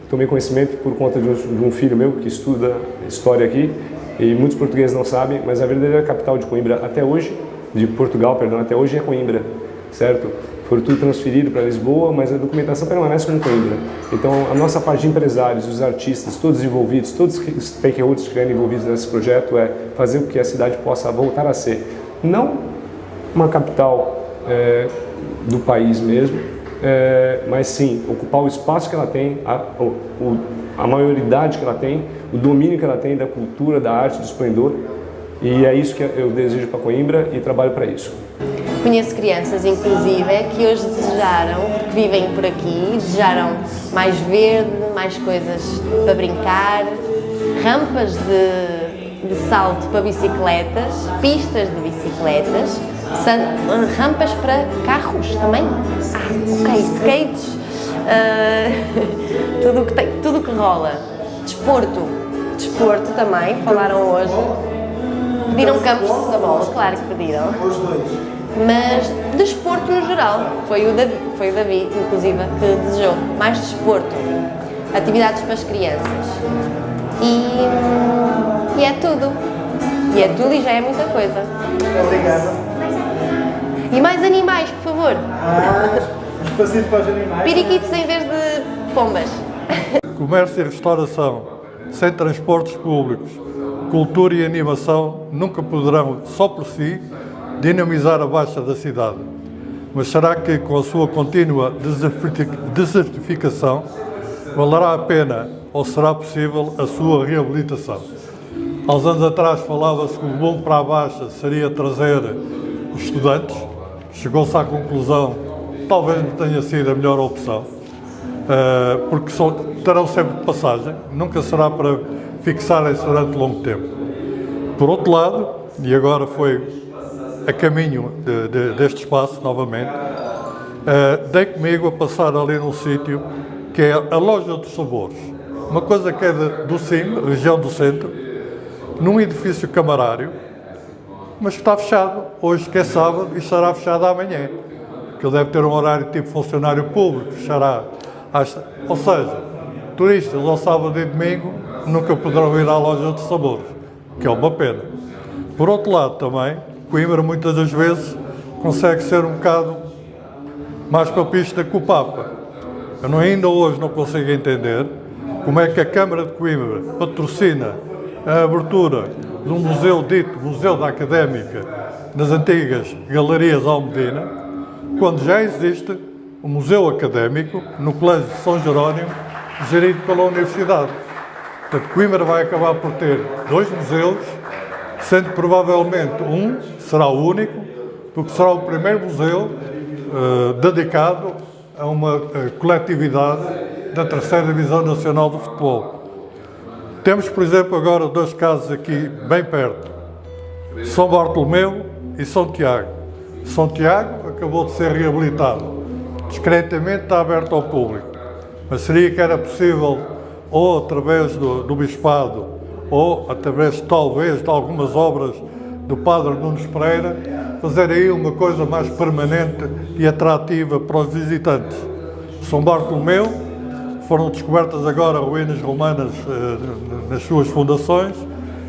tomei conhecimento por conta de um filho meu que estuda história aqui, e muitos portugueses não sabem, mas a verdadeira capital de Coimbra até hoje, de Portugal, perdão, até hoje é Coimbra, certo? Foi tudo transferido para Lisboa, mas a documentação permanece como Coimbra. Então, a nossa parte de empresários, os artistas, todos envolvidos, todos os stakeholders que estiverem envolvidos nesse projeto, é fazer com que a cidade possa voltar a ser, não uma capital do país mesmo, mas sim ocupar o espaço que ela tem, a maioridade que ela tem, o domínio que ela tem da cultura, da arte, do esplendor, E é isso que eu desejo para Coimbra e trabalho para isso. Conheço crianças, inclusive, que hoje desejaram, porque vivem por aqui, desejaram mais verde, mais coisas para brincar, rampas de salto para bicicletas, pistas de bicicletas, rampas para carros também. Skates, tudo que rola. Desporto também, falaram hoje. Pediram campos de futebol, claro que pediram. Os dois. Mas desporto no geral, foi o Davi, inclusive, que desejou. Mais desporto, atividades para as crianças. E é tudo. E é tudo e já é muita coisa. Obrigado. E mais animais, por favor. Espacito para os animais. Periquitos em vez de pombas. Comércio e restauração, sem transportes públicos, cultura e animação nunca poderão, só por si, dinamizar a Baixa da cidade. Mas será que, com a sua contínua desertificação, valerá a pena ou será possível a sua reabilitação? Há uns anos atrás falava-se que o bom para a Baixa seria trazer os estudantes. Chegou-se à conclusão que talvez não tenha sido a melhor opção, porque terão sempre de passagem, nunca será para fixarem-se durante longo tempo. Por outro lado, e agora foi a caminho deste espaço novamente, dei comigo a passar ali num sítio que é a Loja dos Sabores, uma coisa que é do CIM, região do centro, num edifício camarário, mas que está fechado hoje, que é sábado, e estará fechado amanhã, que ele deve ter um horário tipo funcionário público, fechará ou seja, turistas ao sábado e domingo nunca poderão ir à Loja dos Sabores, que é uma pena. Por outro lado também, Coimbra muitas das vezes consegue ser um bocado mais papista que o Papa. Eu ainda hoje não consigo entender como é que a Câmara de Coimbra patrocina a abertura de um museu dito Museu da Académica nas antigas Galerias Almedina, quando já existe um museu académico no Colégio de São Jerónimo, gerido pela Universidade. Portanto, Coimbra vai acabar por ter dois museus, sendo provavelmente um será o único, porque será o primeiro museu dedicado a uma coletividade da terceira Divisão Nacional de Futebol. Temos, por exemplo, agora dois casos aqui bem perto, São Bartolomeu e São Tiago. São Tiago acabou de ser reabilitado, discretamente está aberto ao público, mas seria que era possível, ou através do Bispado, ou através, talvez, de algumas obras do Padre Nunes Pereira, fazer aí uma coisa mais permanente e atrativa para os visitantes. São Bartolomeu, foram descobertas agora ruínas romanas nas suas fundações,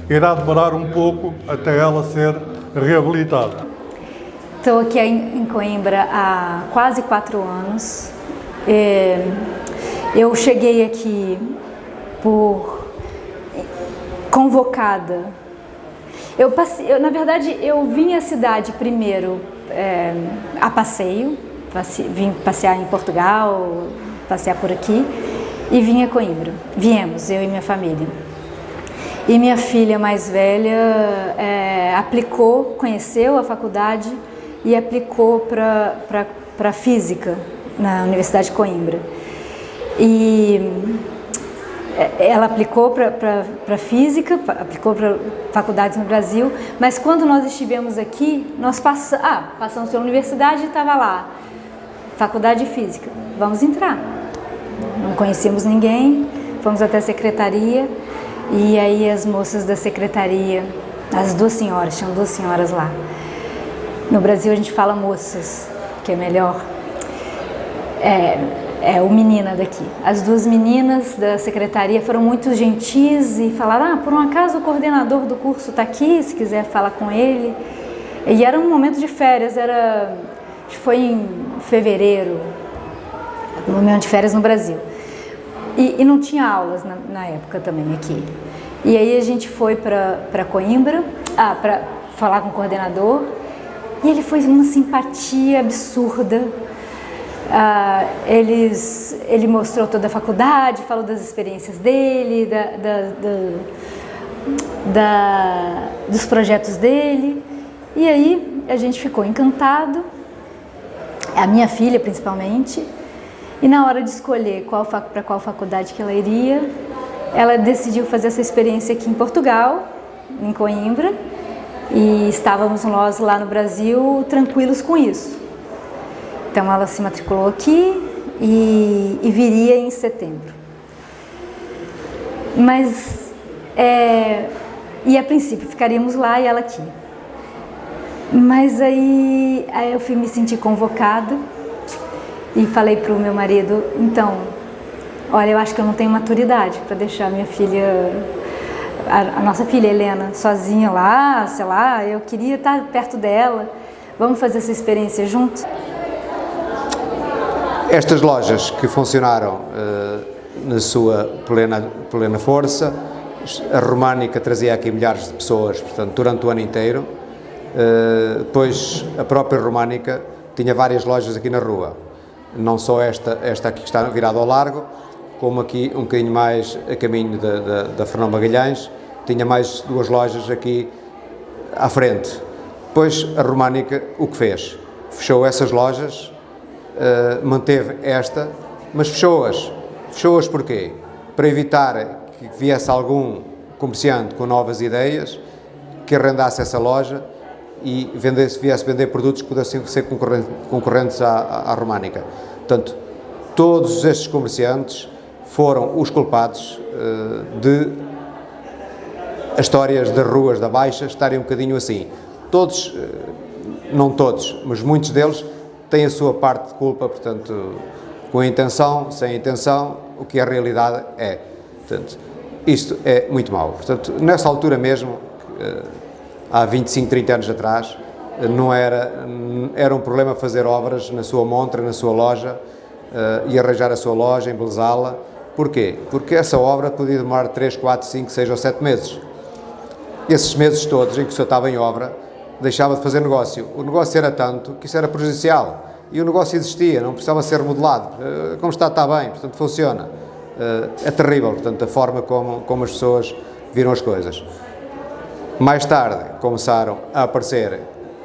irá demorar um pouco até ela ser reabilitada. Estou aqui em Coimbra há quase 4 anos. Eu cheguei aqui convocada. Na verdade, eu vim à cidade primeiro a passeio, vim passear em Portugal, passear por aqui, e vim a Coimbra. Viemos, eu e minha família. E minha filha mais velha conheceu a faculdade e aplicou para Física na Universidade de Coimbra. E ela aplicou para Física, aplicou para faculdades no Brasil, mas quando nós estivemos aqui, nós passamos pela universidade e estava lá, Faculdade de Física, vamos entrar. Não conhecíamos ninguém, fomos até a secretaria, e aí as moças da secretaria, as duas senhoras, tinham 2 senhoras lá. No Brasil a gente fala moças, que é melhor. O menina daqui. As 2 meninas da secretaria foram muito gentis e falaram, por um acaso o coordenador do curso está aqui, se quiser falar com ele. E era um momento de férias, foi em fevereiro, um momento de férias no Brasil. E não tinha aulas na época também aqui. E aí a gente foi para Coimbra, para falar com o coordenador, e ele foi uma simpatia absurda. Ele mostrou toda a faculdade, falou das experiências dele, dos projetos dele. E aí a gente ficou encantado, a minha filha principalmente, e na hora de escolher para qual faculdade que ela iria, ela decidiu fazer essa experiência aqui em Portugal, em Coimbra, e estávamos nós lá no Brasil tranquilos com isso. Então ela se matriculou aqui e viria em setembro. Mas, e a princípio ficaríamos lá e ela aqui. Mas aí eu me senti convocada e falei para o meu marido, então, olha, eu acho que eu não tenho maturidade para deixar minha filha, a nossa filha Helena, sozinha lá, sei lá, eu queria estar perto dela, vamos fazer essa experiência juntos? Estas lojas que funcionaram na sua plena força, a Românica trazia aqui milhares de pessoas, portanto, durante o ano inteiro. Depois a própria Românica tinha várias lojas aqui na rua, não só esta aqui que está virada ao largo, como aqui um bocadinho mais a caminho da Fernão Magalhães, tinha mais 2 lojas aqui à frente. Depois a Românica o que fez? Fechou essas lojas, manteve esta, mas fechou-as. Fechou-as porquê? Para evitar que viesse algum comerciante com novas ideias, que arrendasse essa loja e viesse vender produtos que pudessem ser concorrentes à Românica. Portanto, todos estes comerciantes foram os culpados de as histórias das ruas da Baixa estarem um bocadinho assim. Todos, não todos, mas muitos deles têm a sua parte de culpa, portanto, com a intenção, sem a intenção, o que a realidade é. Portanto, isto é muito mau. Portanto, nessa altura mesmo, há 25, 30 anos atrás, era um problema fazer obras na sua montra, na sua loja, e arranjar a sua loja, embelezá-la. Porquê? Porque essa obra podia demorar 3, 4, 5, 6 ou 7 meses. Esses meses todos em que o senhor estava em obra, deixava de fazer negócio. O negócio era tanto que isso era prejudicial. E o negócio existia, não precisava ser remodelado. Como está bem, portanto funciona. É terrível, portanto, a forma como as pessoas viram as coisas. Mais tarde começaram a aparecer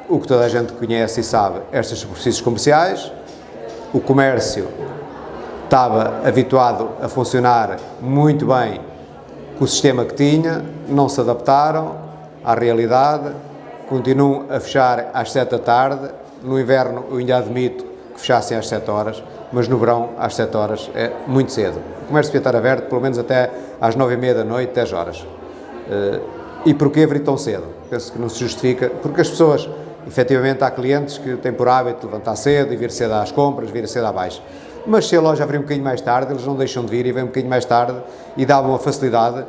o que toda a gente conhece e sabe, estas superfícies comerciais. O comércio estava habituado a funcionar muito bem com o sistema que tinha, não se adaptaram à realidade, continuam a fechar às 7 da tarde, no inverno eu ainda admito que fechassem às 7 horas, mas no verão às 7 horas é muito cedo. O comércio devia estar aberto pelo menos até às 9h30 da noite, 10 horas. E porquê abrir tão cedo? Penso que não se justifica, porque as pessoas, efetivamente, há clientes que têm por hábito levantar cedo e vir cedo às compras, vir cedo à baixa. Mas se a loja abrir um bocadinho mais tarde, eles não deixam de vir e vêm um bocadinho mais tarde e davam a facilidade,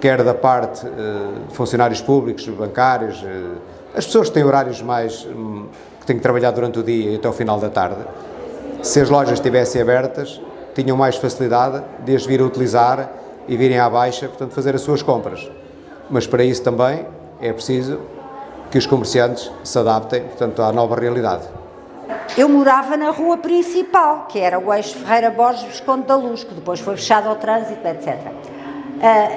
quer da parte de funcionários públicos, bancários, as pessoas que têm horários mais, que têm que trabalhar durante o dia e até ao final da tarde, se as lojas estivessem abertas, tinham mais facilidade de as vir a utilizar e virem à baixa, portanto, fazer as suas compras. Mas para isso também é preciso que os comerciantes se adaptem, portanto, à nova realidade. Eu morava na rua principal, que era o eixo Ferreira Borges Visconde da Luz, que depois foi fechado ao trânsito, etc.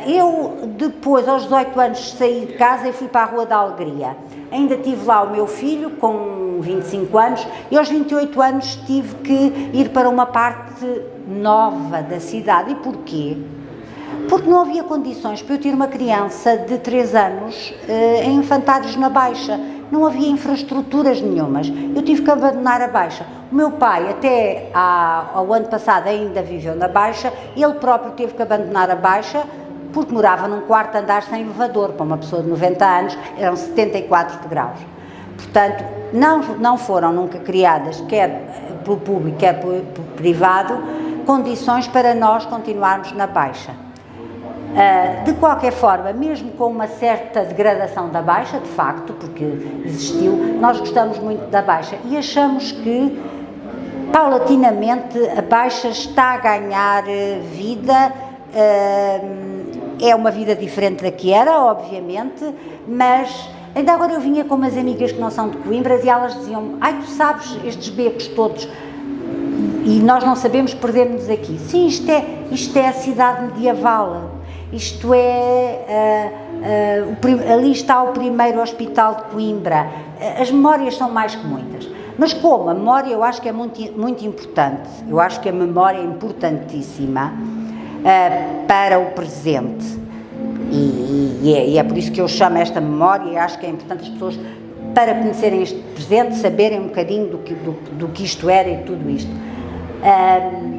Eu, depois, aos 18 anos, saí de casa e fui para a Rua da Alegria. Ainda tive lá o meu filho, com 25 anos, e aos 28 anos tive que ir para uma parte nova da cidade. E porquê? Porque não havia condições para eu ter uma criança de 3 anos em infantários na Baixa. Não havia infraestruturas nenhumas. Eu tive que abandonar a Baixa. O meu pai, até ao ano passado, ainda viveu na Baixa. Ele próprio teve que abandonar a Baixa porque morava num quarto andar sem elevador. Para uma pessoa de 90 anos, eram 74 degraus. Portanto, não foram nunca criadas, quer pelo público, quer pelo privado, condições para nós continuarmos na Baixa. De qualquer forma, mesmo com uma certa degradação da Baixa, de facto, porque existiu, nós gostamos muito da Baixa e achamos que, paulatinamente, a Baixa está a ganhar vida. É uma vida diferente da que era, obviamente, mas ainda agora eu vinha com umas amigas que não são de Coimbra e elas diziam: ai, tu sabes, estes becos todos, e nós não sabemos, perdemos-nos aqui. Sim, isto é a cidade medieval. isto é, ali está o primeiro hospital de Coimbra. As memórias são mais que muitas. Mas como a memória eu acho que é muito importante, eu acho que a memória é importantíssima para o presente. E é por isso que eu chamo esta memória, e acho que é importante as pessoas, para conhecerem este presente, saberem um bocadinho do que isto era e tudo isto.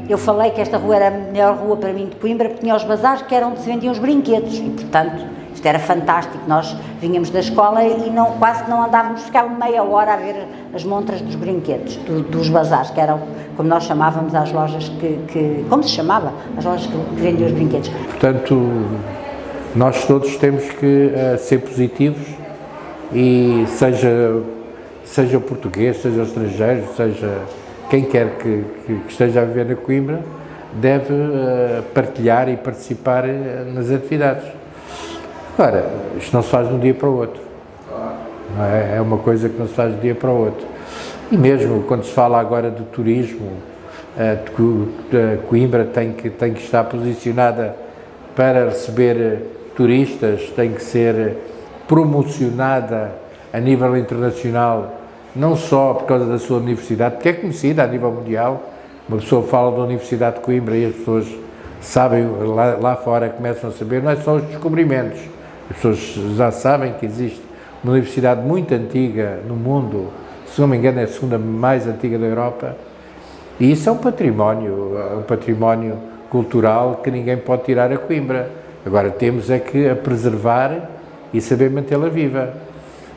Eu falei que esta rua era a melhor rua para mim de Coimbra, porque tinha os bazares que eram onde se vendiam os brinquedos, e portanto isto era fantástico. Nós vinhamos da escola e quase que não andávamos, ficávamos meia hora a ver as montras dos brinquedos, dos bazares, que eram, como nós chamávamos, as lojas como se chamava? As lojas que vendiam os brinquedos. Portanto, nós todos temos que ser positivos, e seja o português, seja o estrangeiro, seja quem quer que esteja a viver na Coimbra, deve partilhar e participar nas atividades. Agora, isto não se faz de um dia para o outro, não é? É uma coisa que não se faz de um dia para o outro. E mesmo quando se fala agora do turismo, Coimbra tem que estar posicionada para receber turistas, tem que ser promocionada a nível internacional, não só por causa da sua universidade, que é conhecida a nível mundial. Uma pessoa fala da Universidade de Coimbra e as pessoas sabem, lá fora começam a saber, não é só os descobrimentos, as pessoas já sabem que existe uma universidade muito antiga no mundo, se não me engano é a segunda mais antiga da Europa, e isso é um património cultural que ninguém pode tirar a Coimbra. Agora temos é que a preservar e saber mantê-la viva.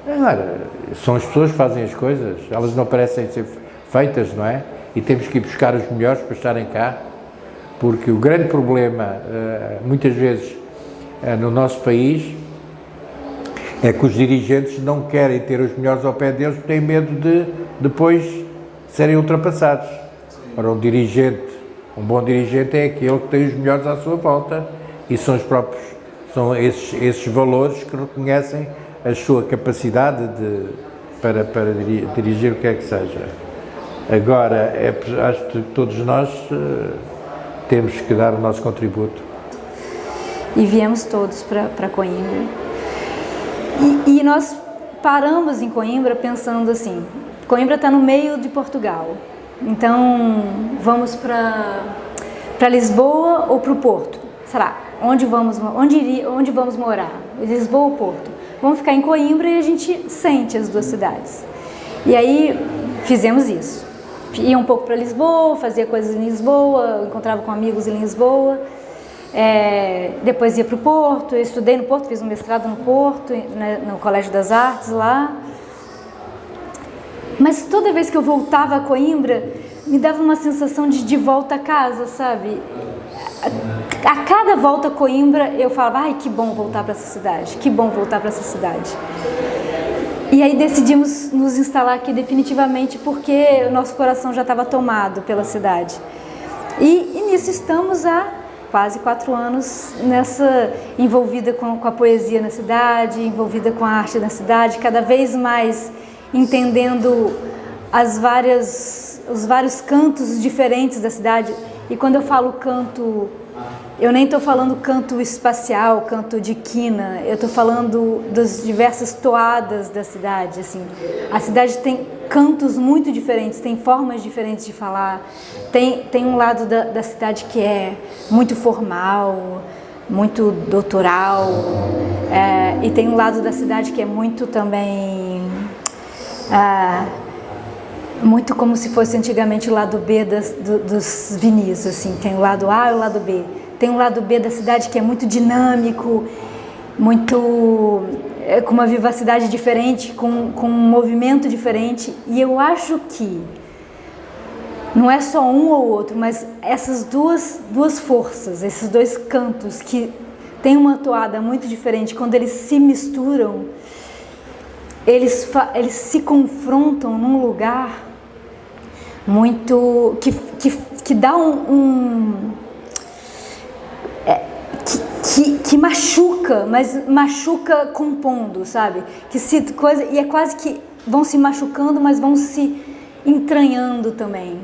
Agora, são as pessoas que fazem as coisas, elas não parecem ser feitas, não é? E temos que ir buscar os melhores para estarem cá, porque o grande problema, muitas vezes, no nosso país, é que os dirigentes não querem ter os melhores ao pé deles, porque têm medo de depois serem ultrapassados. Ora, um bom dirigente é aquele que tem os melhores à sua volta, e são esses valores que reconhecem a sua capacidade para dirigir o que é que seja. Agora, acho que todos nós temos que dar o nosso contributo. E viemos todos para Coimbra. E nós paramos em Coimbra pensando assim, Coimbra está no meio de Portugal, então vamos para Lisboa ou para o Porto? Será? Onde vamos morar? Lisboa ou Porto? Vamos ficar em Coimbra e a gente sente as duas cidades. E aí fizemos isso. Ia um pouco para Lisboa, fazia coisas em Lisboa, encontrava com amigos em Lisboa. Depois ia para o Porto, eu estudei no Porto, fiz um mestrado no Porto, no Colégio das Artes lá. Mas toda vez que eu voltava a Coimbra, me dava uma sensação de volta a casa, sabe? A cada volta a Coimbra eu falava, ai, que bom voltar para essa cidade, que bom voltar para essa cidade. E aí decidimos nos instalar aqui definitivamente porque o nosso coração já estava tomado pela cidade. E nisso estamos há quase 4 anos, envolvida com a poesia na cidade, envolvida com a arte na cidade, cada vez mais entendendo os vários cantos diferentes da cidade. E quando eu falo canto, eu nem estou falando canto espacial, canto de quina, eu estou falando das diversas toadas da cidade. Assim. A cidade tem cantos muito diferentes, tem formas diferentes de falar, tem um lado da cidade que é muito formal, muito doutoral, e tem um lado da cidade que é muito também... muito como se fosse antigamente o lado B dos vinis, assim, tem o lado A e o lado B. Tem um lado B da cidade que é muito dinâmico, com uma vivacidade diferente, com um movimento diferente. E eu acho que não é só um ou outro, mas essas duas forças, esses dois cantos que têm uma toada muito diferente, quando eles se misturam, eles se confrontam num lugar muito que dá que machuca, mas machuca compondo, sabe? E é quase que vão se machucando, mas vão se entranhando também.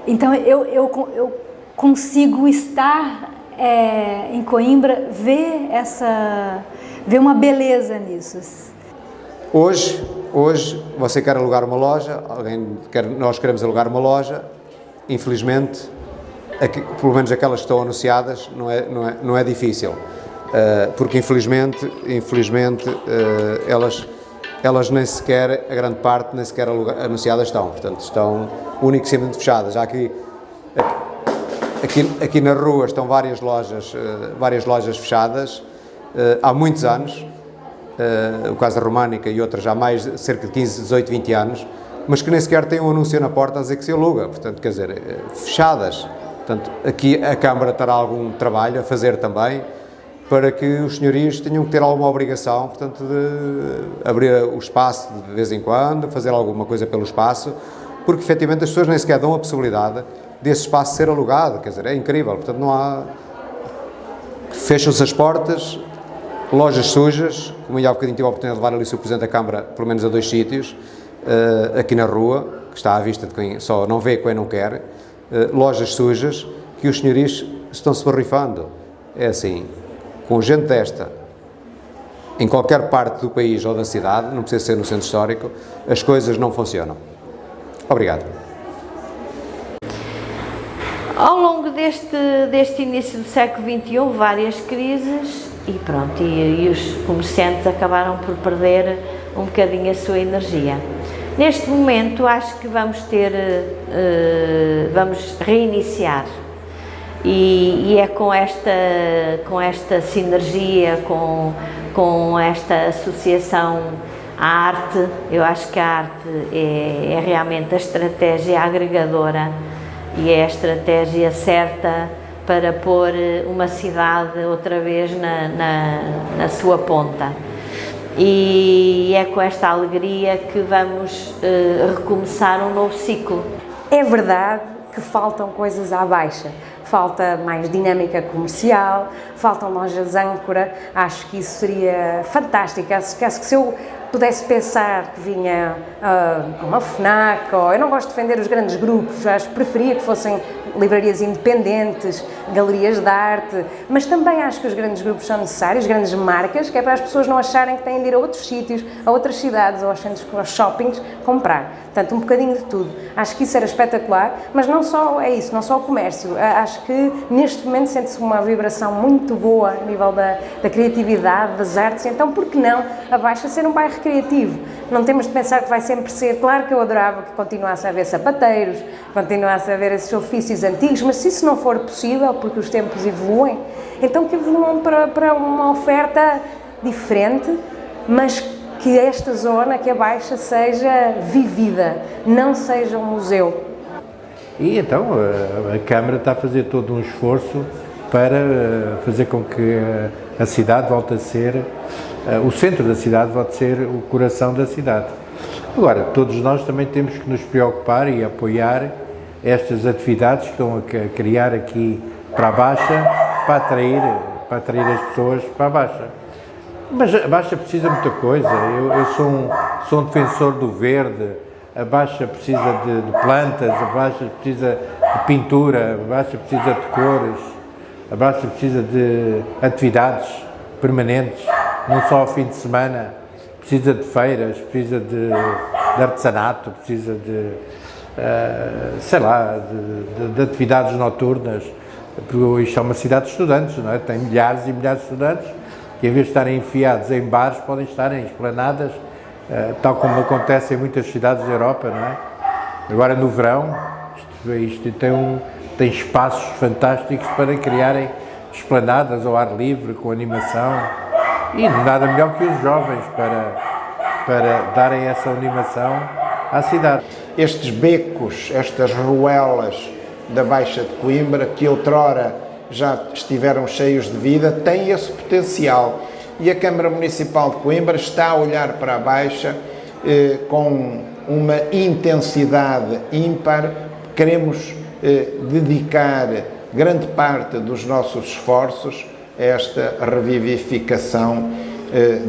Então eu consigo estar em Coimbra vê uma beleza nisso? Hoje você quer alugar uma loja, nós queremos alugar uma loja, infelizmente, pelo menos aquelas que estão anunciadas, não é difícil, porque infelizmente elas nem sequer, a grande parte, nem sequer anunciadas estão, portanto estão unicamente fechadas. Há aqui na rua estão várias lojas fechadas há muitos anos, o caso da Românica e outras já há cerca de 15, 18, 20 anos, mas que nem sequer têm um anúncio na porta a dizer que se aluga, portanto, quer dizer, fechadas. Portanto, aqui a Câmara terá algum trabalho a fazer também, para que os senhorios tenham que ter alguma obrigação, portanto, de abrir o espaço de vez em quando, fazer alguma coisa pelo espaço, porque efetivamente as pessoas nem sequer dão a possibilidade desse espaço ser alugado, quer dizer, é incrível, portanto não há... Fecham-se as portas, lojas sujas, como eu há bocadinho tive a oportunidade de levar ali o Sr. Presidente da Câmara, pelo menos a 2 sítios, aqui na rua, que está à vista de quem só não vê, quem não quer, lojas sujas, que os senhorios estão-se barrifando. É assim, com gente desta, em qualquer parte do país ou da cidade, não precisa ser no centro histórico, as coisas não funcionam. Obrigado. Ao longo deste início do século XXI, várias crises e pronto, e os comerciantes acabaram por perder um bocadinho a sua energia. Neste momento acho que vamos reiniciar e é com esta sinergia, com esta associação à arte. Eu acho que a arte é realmente a estratégia agregadora e é a estratégia certa para pôr uma cidade outra vez na sua ponta. E é com esta alegria que vamos recomeçar um novo ciclo. É verdade que faltam coisas à Baixa. Falta mais dinâmica comercial, faltam lojas âncora, acho que isso seria fantástico. Acho que se eu pudesse pensar que vinha uma FNAC, ou eu não gosto de defender os grandes grupos, acho que preferia que fossem livrarias independentes, galerias de arte, mas também acho que os grandes grupos são necessários, grandes marcas, que é para as pessoas não acharem que têm de ir a outros sítios, a outras cidades ou aos centros, aos shoppings, comprar. Portanto, um bocadinho de tudo. Acho que isso era espetacular, mas não só é isso, não só o comércio. Acho que neste momento sente-se uma vibração muito boa a nível da criatividade, das artes, então por que não a Baixa ser um bairro criativo? Não temos de pensar que vai sempre ser, claro que eu adorava que continuasse a haver sapateiros, continuasse a haver esses ofícios antigos, mas se isso não for possível, porque os tempos evoluem, então que evoluam para uma oferta diferente, mas que esta zona, que a Baixa, seja vivida, não seja um museu. E então a Câmara está a fazer todo um esforço para fazer com que a cidade volte a ser, o centro da cidade volte a ser o coração da cidade. Agora, todos nós também temos que nos preocupar e apoiar estas atividades que estão a criar aqui para a Baixa, para atrair as pessoas para a Baixa. Mas a Baixa precisa de muita coisa. Eu sou um defensor do verde. A Baixa precisa de plantas, a Baixa precisa de pintura, a Baixa precisa de cores, a Baixa precisa de atividades permanentes, não só ao fim de semana. Precisa de feiras, precisa de artesanato, precisa de, sei lá, de atividades noturnas. Porque isto é uma cidade de estudantes, não é? Tem milhares e milhares de estudantes que, em vez de estarem enfiados em bares, podem estar em esplanadas, tal como acontece em muitas cidades da Europa, não é? Agora, no verão, isto tem espaços fantásticos para criarem esplanadas ao ar livre, com animação, e nada melhor que os jovens para darem essa animação à cidade. Estes becos, estas ruelas da Baixa de Coimbra, que outrora já estiveram cheios de vida, têm esse potencial. E a Câmara Municipal de Coimbra está a olhar para a Baixa com uma intensidade ímpar. Queremos dedicar grande parte dos nossos esforços a esta revivificação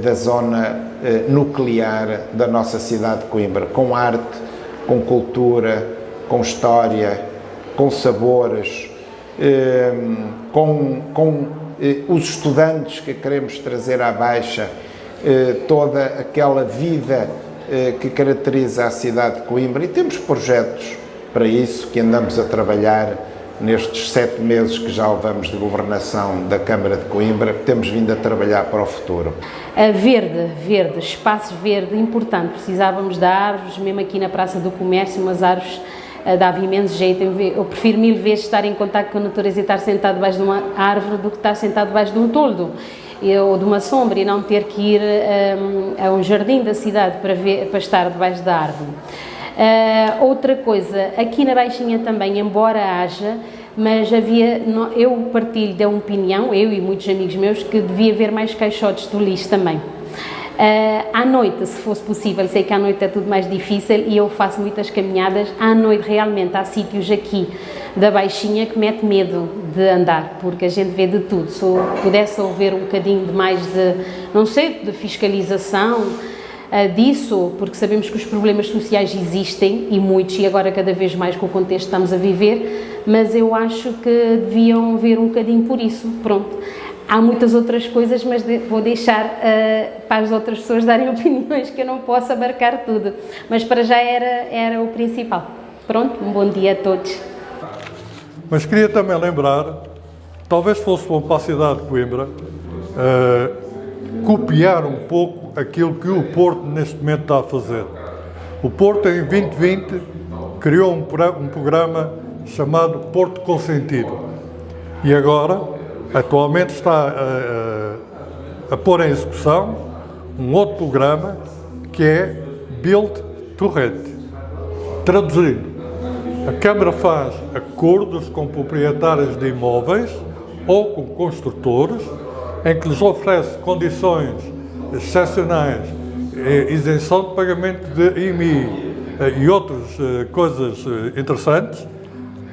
da zona nuclear da nossa cidade de Coimbra, com arte, com cultura, com história, com sabores, com os estudantes que queremos trazer à Baixa, toda aquela vida que caracteriza a cidade de Coimbra, e temos projetos para isso que andamos a trabalhar nestes 7 meses que já levamos de governação da Câmara de Coimbra, que temos vindo a trabalhar para o futuro. Verde, espaço verde importante, precisávamos de árvores, mesmo aqui na Praça do Comércio, umas árvores dava imenso jeito. Eu prefiro 1000 vezes estar em contacto com a natureza e estar sentado debaixo de uma árvore do que estar sentado debaixo de um toldo ou de uma sombra, e não ter que ir a um jardim da cidade para estar debaixo da árvore. Outra coisa, aqui na Baixinha também, embora haja, mas eu partilho da opinião, eu e muitos amigos meus, que devia haver mais caixotes do lixo também. À noite, se fosse possível, sei que à noite é tudo mais difícil e eu faço muitas caminhadas, à noite realmente há sítios aqui da Baixinha que mete medo de andar, porque a gente vê de tudo. Se pudesse haver um bocadinho de mais de, não sei, de fiscalização disso, porque sabemos que os problemas sociais existem e muitos, e agora cada vez mais com o contexto que estamos a viver, mas eu acho que deviam ver um bocadinho por isso, pronto. Há muitas outras coisas, mas vou deixar para as outras pessoas darem opiniões, que eu não posso abarcar tudo. Mas para já era o principal. Pronto, um bom dia a todos. Mas queria também lembrar, talvez fosse bom para a cidade de Coimbra, copiar um pouco aquilo que o Porto neste momento está a fazer. O Porto em 2020 criou um programa chamado Porto Consentido. E agora, atualmente está a pôr em execução um outro programa que é Build to Rent. Traduzindo, a Câmara faz acordos com proprietários de imóveis ou com construtores em que lhes oferece condições excepcionais, isenção de pagamento de IMI e outras coisas interessantes,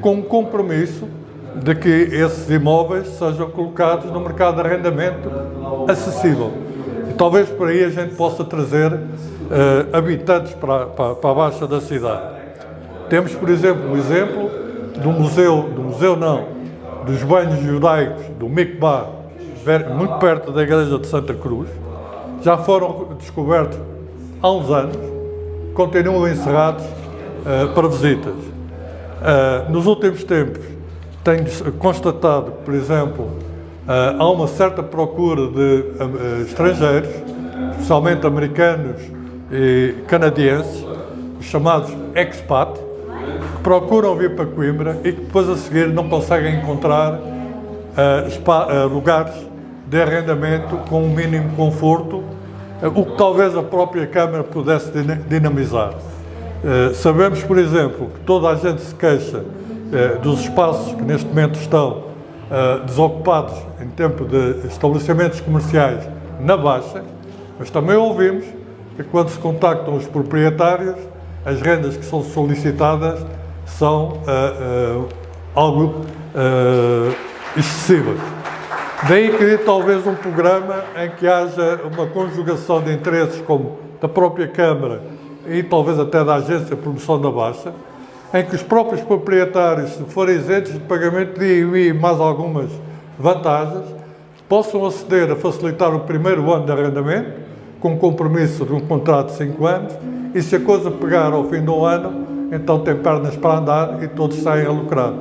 com um compromisso de que esses imóveis sejam colocados no mercado de arrendamento acessível. E talvez por aí a gente possa trazer habitantes para a Baixa da cidade. Temos, por exemplo, um exemplo dos banhos judaicos do Mikvah, muito perto da igreja de Santa Cruz. Já foram descobertos há uns anos, continuam encerrados para visitas. Nos últimos tempos, tenho constatado que, por exemplo, há uma certa procura de estrangeiros, especialmente americanos e canadienses, os chamados expat, que procuram vir para Coimbra e que depois a seguir não conseguem encontrar lugares de arrendamento com um mínimo conforto, o que talvez a própria Câmara pudesse dinamizar. Sabemos, por exemplo, que toda a gente se queixa dos espaços que neste momento estão desocupados em tempo de estabelecimentos comerciais na Baixa, mas também ouvimos que quando se contactam os proprietários, as rendas que são solicitadas são algo excessivas. Daí que talvez um programa em que haja uma conjugação de interesses como da própria Câmara e talvez até da Agência de Promoção da Baixa, em que os próprios proprietários, se forem isentos de pagamento de IUI e mais algumas vantagens, possam aceder a facilitar o primeiro ano de arrendamento, com compromisso de um contrato de 5 anos, e se a coisa pegar ao fim do ano, então tem pernas para andar e todos saem a lucrar.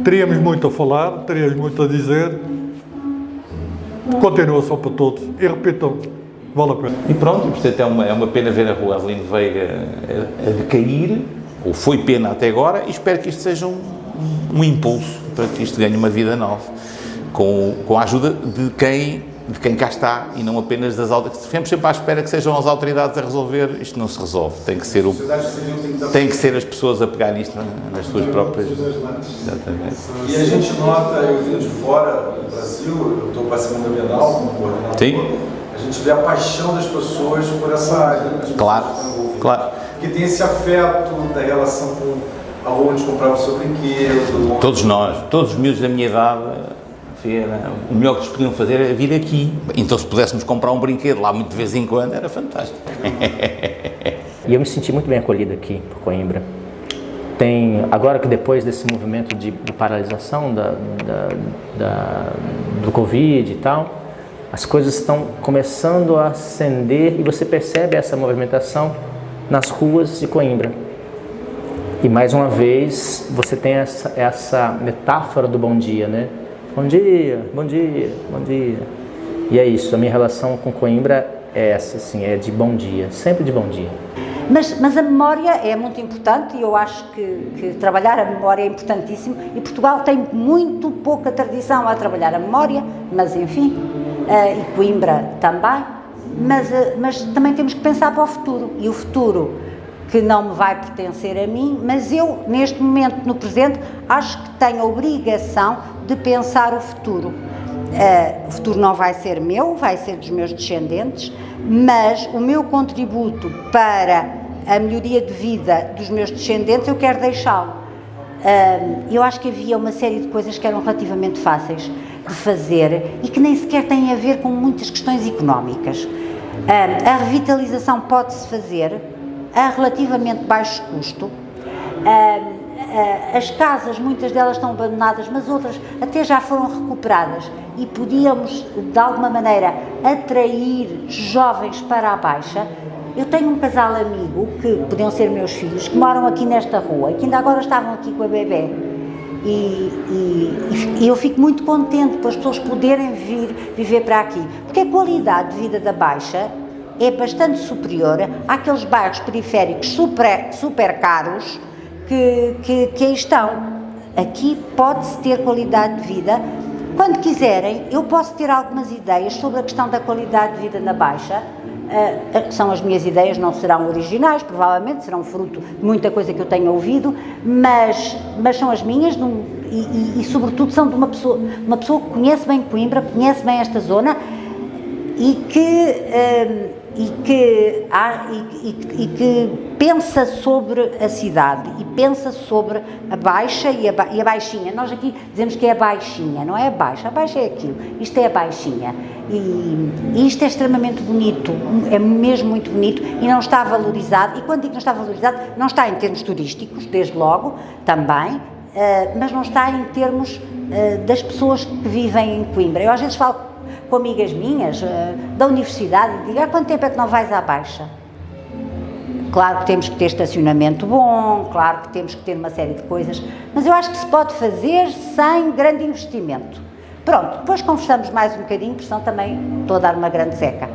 Teríamos muito a falar, teríamos muito a dizer. Continuação para todos. E repitam, vale a pena. E pronto, portanto é uma pena ver a rua Avelino Veiga a decair, ou foi pena até agora, e espero que isto seja um impulso para que isto ganhe uma vida nova, com a ajuda de quem cá está e não apenas das autoridades. Ficamos sempre à espera que sejam as autoridades a resolver, isto não se resolve, tem que ser as pessoas a pegar nisto nas suas próprias... Exatamente. E a gente nota, eu vindo de fora do Brasil, eu estou para a segunda Bienal como coordenador, sim, a gente vê a paixão das pessoas por essa área. Claro, claro. Que tem esse afeto da relação com aonde comprava o seu brinquedo. Todos nós, todos os miúdos da minha idade, o melhor que eles podiam fazer era vir aqui. Então, se pudéssemos comprar um brinquedo lá muito de vez em quando, era fantástico. E eu me senti muito bem acolhido aqui por Coimbra. agora que depois desse movimento de paralisação do Covid e tal, as coisas estão começando a acender e você percebe essa movimentação nas ruas de Coimbra. E mais uma vez você tem essa metáfora do bom dia, né? Bom dia, bom dia, bom dia. E é isso, a minha relação com Coimbra é essa, assim, é de bom dia, sempre de bom dia. Mas a memória é muito importante e eu acho que trabalhar a memória é importantíssimo e Portugal tem muito pouca tradição a trabalhar a memória, mas enfim, e Coimbra também, mas também temos que pensar para o futuro, e o futuro que não me vai pertencer a mim, mas eu, neste momento, no presente, acho que tenho a obrigação de pensar o futuro. O futuro não vai ser meu, vai ser dos meus descendentes, mas o meu contributo para a melhoria de vida dos meus descendentes eu quero deixá-lo. Eu acho que havia uma série de coisas que eram relativamente fáceis de fazer e que nem sequer têm a ver com muitas questões económicas. A revitalização pode-se fazer a relativamente baixo custo. As casas, muitas delas estão abandonadas, mas outras até já foram recuperadas e podíamos, de alguma maneira, atrair jovens para a Baixa. Eu tenho um casal amigo, que podiam ser meus filhos, que moram aqui nesta rua e que ainda agora estavam aqui com a bebê. E eu fico muito contente por as pessoas poderem vir viver para aqui, porque a qualidade de vida da Baixa é bastante superior àqueles bairros periféricos super caros que aí estão. Aqui pode-se ter qualidade de vida. Quando quiserem, eu posso ter algumas ideias sobre a questão da qualidade de vida na Baixa. São as minhas ideias, não serão originais, provavelmente serão fruto de muita coisa que eu tenho ouvido, mas são as minhas e sobretudo são de uma pessoa que conhece bem Coimbra, conhece bem esta zona e que pensa sobre a cidade e pensa sobre a Baixa e a Baixinha. Nós aqui dizemos que é a Baixinha, não é a Baixa é aquilo, isto é a Baixinha. E isto é extremamente bonito, é mesmo muito bonito e não está valorizado. E quando digo não está valorizado, não está em termos turísticos, desde logo, também, mas não está em termos das pessoas que vivem em Coimbra. Eu às vezes falo com amigas minhas da universidade e digo: há quanto tempo é que não vais à Baixa? Claro que temos que ter estacionamento bom, claro que temos que ter uma série de coisas, mas eu acho que se pode fazer sem grande investimento. Pronto, depois conversamos mais um bocadinho, porque senão também estou a dar uma grande seca.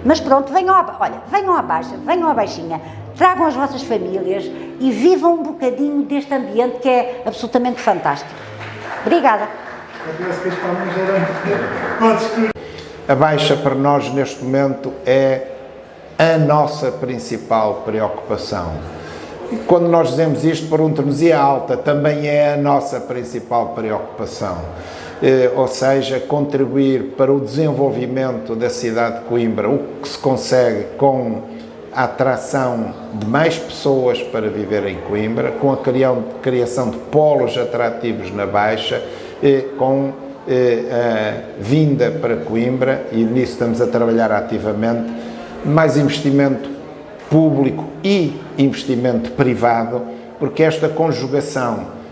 Mas pronto, venham à Baixa, venham à Baixinha, tragam as vossas famílias e vivam um bocadinho deste ambiente que é absolutamente fantástico. Obrigada. A Baixa para nós neste momento é a nossa principal preocupação. E quando nós dizemos isto, perguntam-nos: e a Alta? Também é a nossa principal preocupação. Ou seja, contribuir para o desenvolvimento da cidade de Coimbra, o que se consegue com a atração de mais pessoas para viver em Coimbra, com a criação de polos atrativos na Baixa, com a vinda para Coimbra, e nisso estamos a trabalhar ativamente, mais investimento público e investimento privado, porque esta conjugação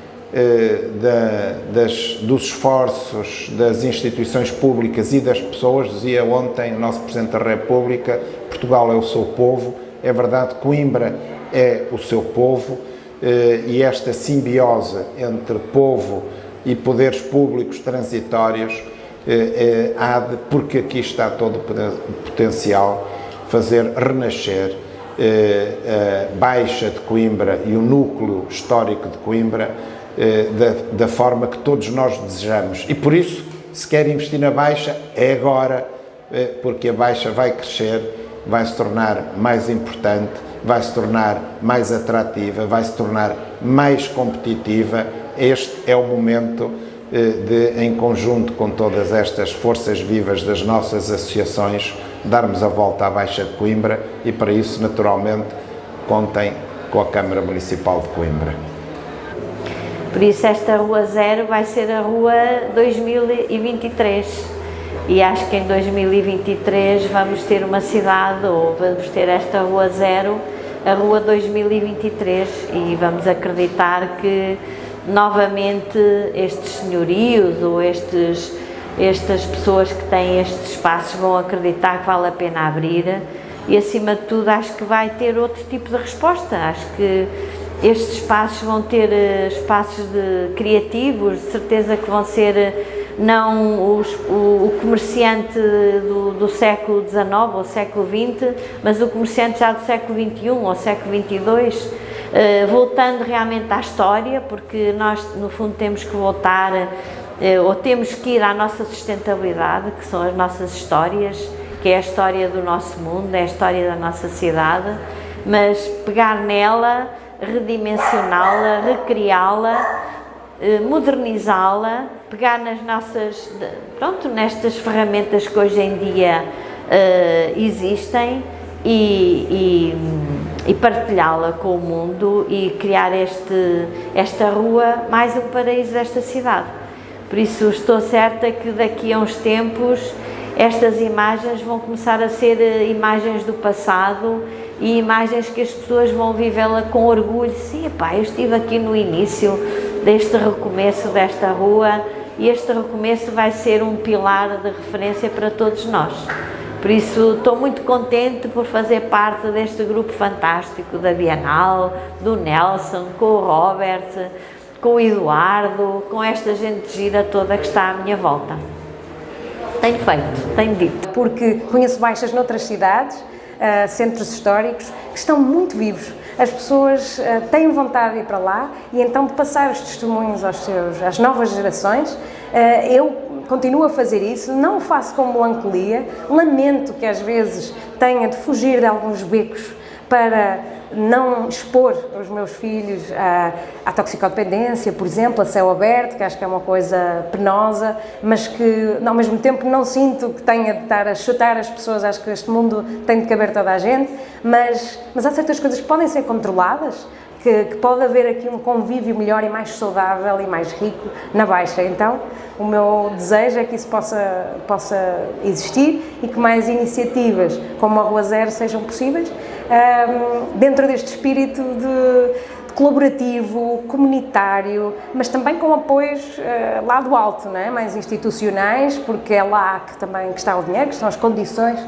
dos esforços das instituições públicas e das pessoas, dizia ontem o nosso Presidente da República, Portugal é o seu povo, é verdade, Coimbra é o seu povo, e esta simbiose entre povo e poderes públicos transitórios há de, porque aqui está todo o potencial, fazer renascer a Baixa de Coimbra e o núcleo histórico de Coimbra da forma que todos nós desejamos. E por isso, se quer investir na Baixa, é agora, porque a Baixa vai crescer, vai se tornar mais importante, vai se tornar mais atrativa, vai se tornar mais competitiva. Este é o momento de, em conjunto com todas estas forças vivas das nossas associações, darmos a volta à Baixa de Coimbra, e para isso, naturalmente, contem com a Câmara Municipal de Coimbra. Por isso esta Rua Zero vai ser a Rua 2023 e acho que em 2023 vamos ter uma cidade, ou vamos ter esta Rua Zero a Rua 2023 e vamos acreditar que novamente estes senhorios ou estas pessoas que têm estes espaços vão acreditar que vale a pena abrir e, acima de tudo, acho que vai ter outro tipo de resposta. Acho que estes espaços vão ter espaços criativos, de certeza que vão ser não o comerciante do século XIX ou século XX, mas o comerciante já do século XXI ou século XXII, voltando realmente à história, porque nós, no fundo, temos que voltar ou temos que ir à nossa sustentabilidade, que são as nossas histórias, que é a história do nosso mundo, é a história da nossa cidade, mas pegar nela, redimensioná-la, recriá-la, modernizá-la, pegar nas nossas, nestas ferramentas que hoje em dia existem e partilhá-la com o mundo e criar esta rua mais um paraíso desta cidade. Por isso estou certa que daqui a uns tempos estas imagens vão começar a ser imagens do passado e imagens que as pessoas vão vivê-la com orgulho. Sim, epá, eu estive aqui no início deste recomeço desta rua e este recomeço vai ser um pilar de referência para todos nós. Por isso estou muito contente por fazer parte deste grupo fantástico da Bienal, do Nelson, com o Robert, com o Eduardo, com esta gente gira toda que está à minha volta. Tenho feito, tenho dito. Porque conheço baixas noutras cidades, centros históricos, que estão muito vivos. As pessoas têm vontade de ir para lá e então de passar os testemunhos às novas gerações. Eu continuo a fazer isso, não o faço com melancolia, lamento que às vezes tenha de fugir de alguns becos para não expor os meus filhos à toxicodependência, por exemplo, a céu aberto, que acho que é uma coisa penosa, mas que ao mesmo tempo não sinto que tenha de estar a chutar as pessoas. Acho que este mundo tem de caber toda a gente, mas há certas coisas que podem ser controladas, que pode haver aqui um convívio melhor e mais saudável e mais rico na Baixa. Então, o meu desejo é que isso possa existir e que mais iniciativas como a Rua Zero sejam possíveis, dentro deste espírito de colaborativo, comunitário, mas também com apoios lá do alto, não é? Mais institucionais, porque é lá que também está o dinheiro, que estão as condições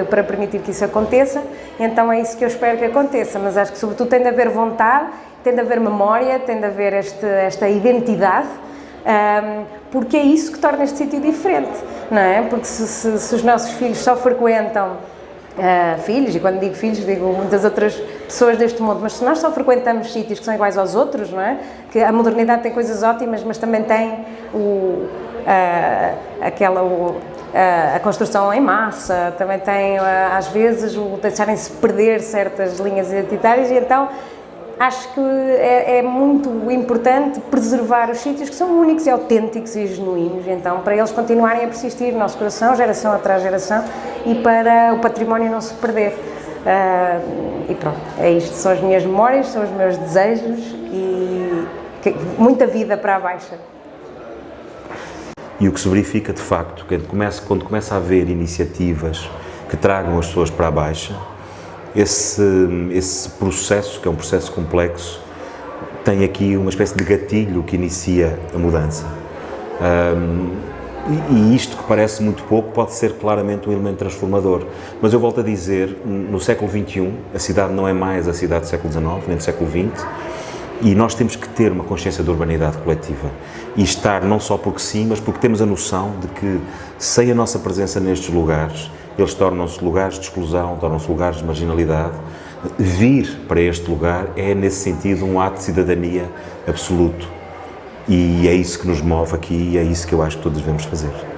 para permitir que isso aconteça. Então é isso que eu espero que aconteça, mas acho que sobretudo tem de haver vontade, tem de haver memória, tem de haver esta identidade, porque é isso que torna este sítio diferente, não é? Porque se os nossos filhos só frequentam filhos, e quando digo filhos digo muitas outras pessoas deste mundo, mas se nós só frequentamos sítios que são iguais aos outros, não é? Que a modernidade tem coisas ótimas, mas também tem a construção em massa, também tem às vezes o deixarem-se perder certas linhas identitárias, e então acho que é muito importante preservar os sítios que são únicos e autênticos e genuínos, então para eles continuarem a persistir no nosso coração, geração atrás geração, e para o património não se perder. E pronto, é isto, são as minhas memórias, são os meus desejos e muita vida para a Baixa. E o que se verifica de facto, quando começa a haver iniciativas que tragam as pessoas para a Baixa, esse processo, que é um processo complexo, tem aqui uma espécie de gatilho que inicia a mudança. E isto que parece muito pouco pode ser claramente um elemento transformador. Mas eu volto a dizer, no século XXI, a cidade não é mais a cidade do século XIX, nem do século XX, e nós temos que ter uma consciência de urbanidade coletiva e estar não só porque sim, mas porque temos a noção de que sem a nossa presença nestes lugares, eles tornam-se lugares de exclusão, tornam-se lugares de marginalidade. Vir para este lugar é, nesse sentido, um ato de cidadania absoluto. E é isso que nos move aqui e é isso que eu acho que todos devemos fazer.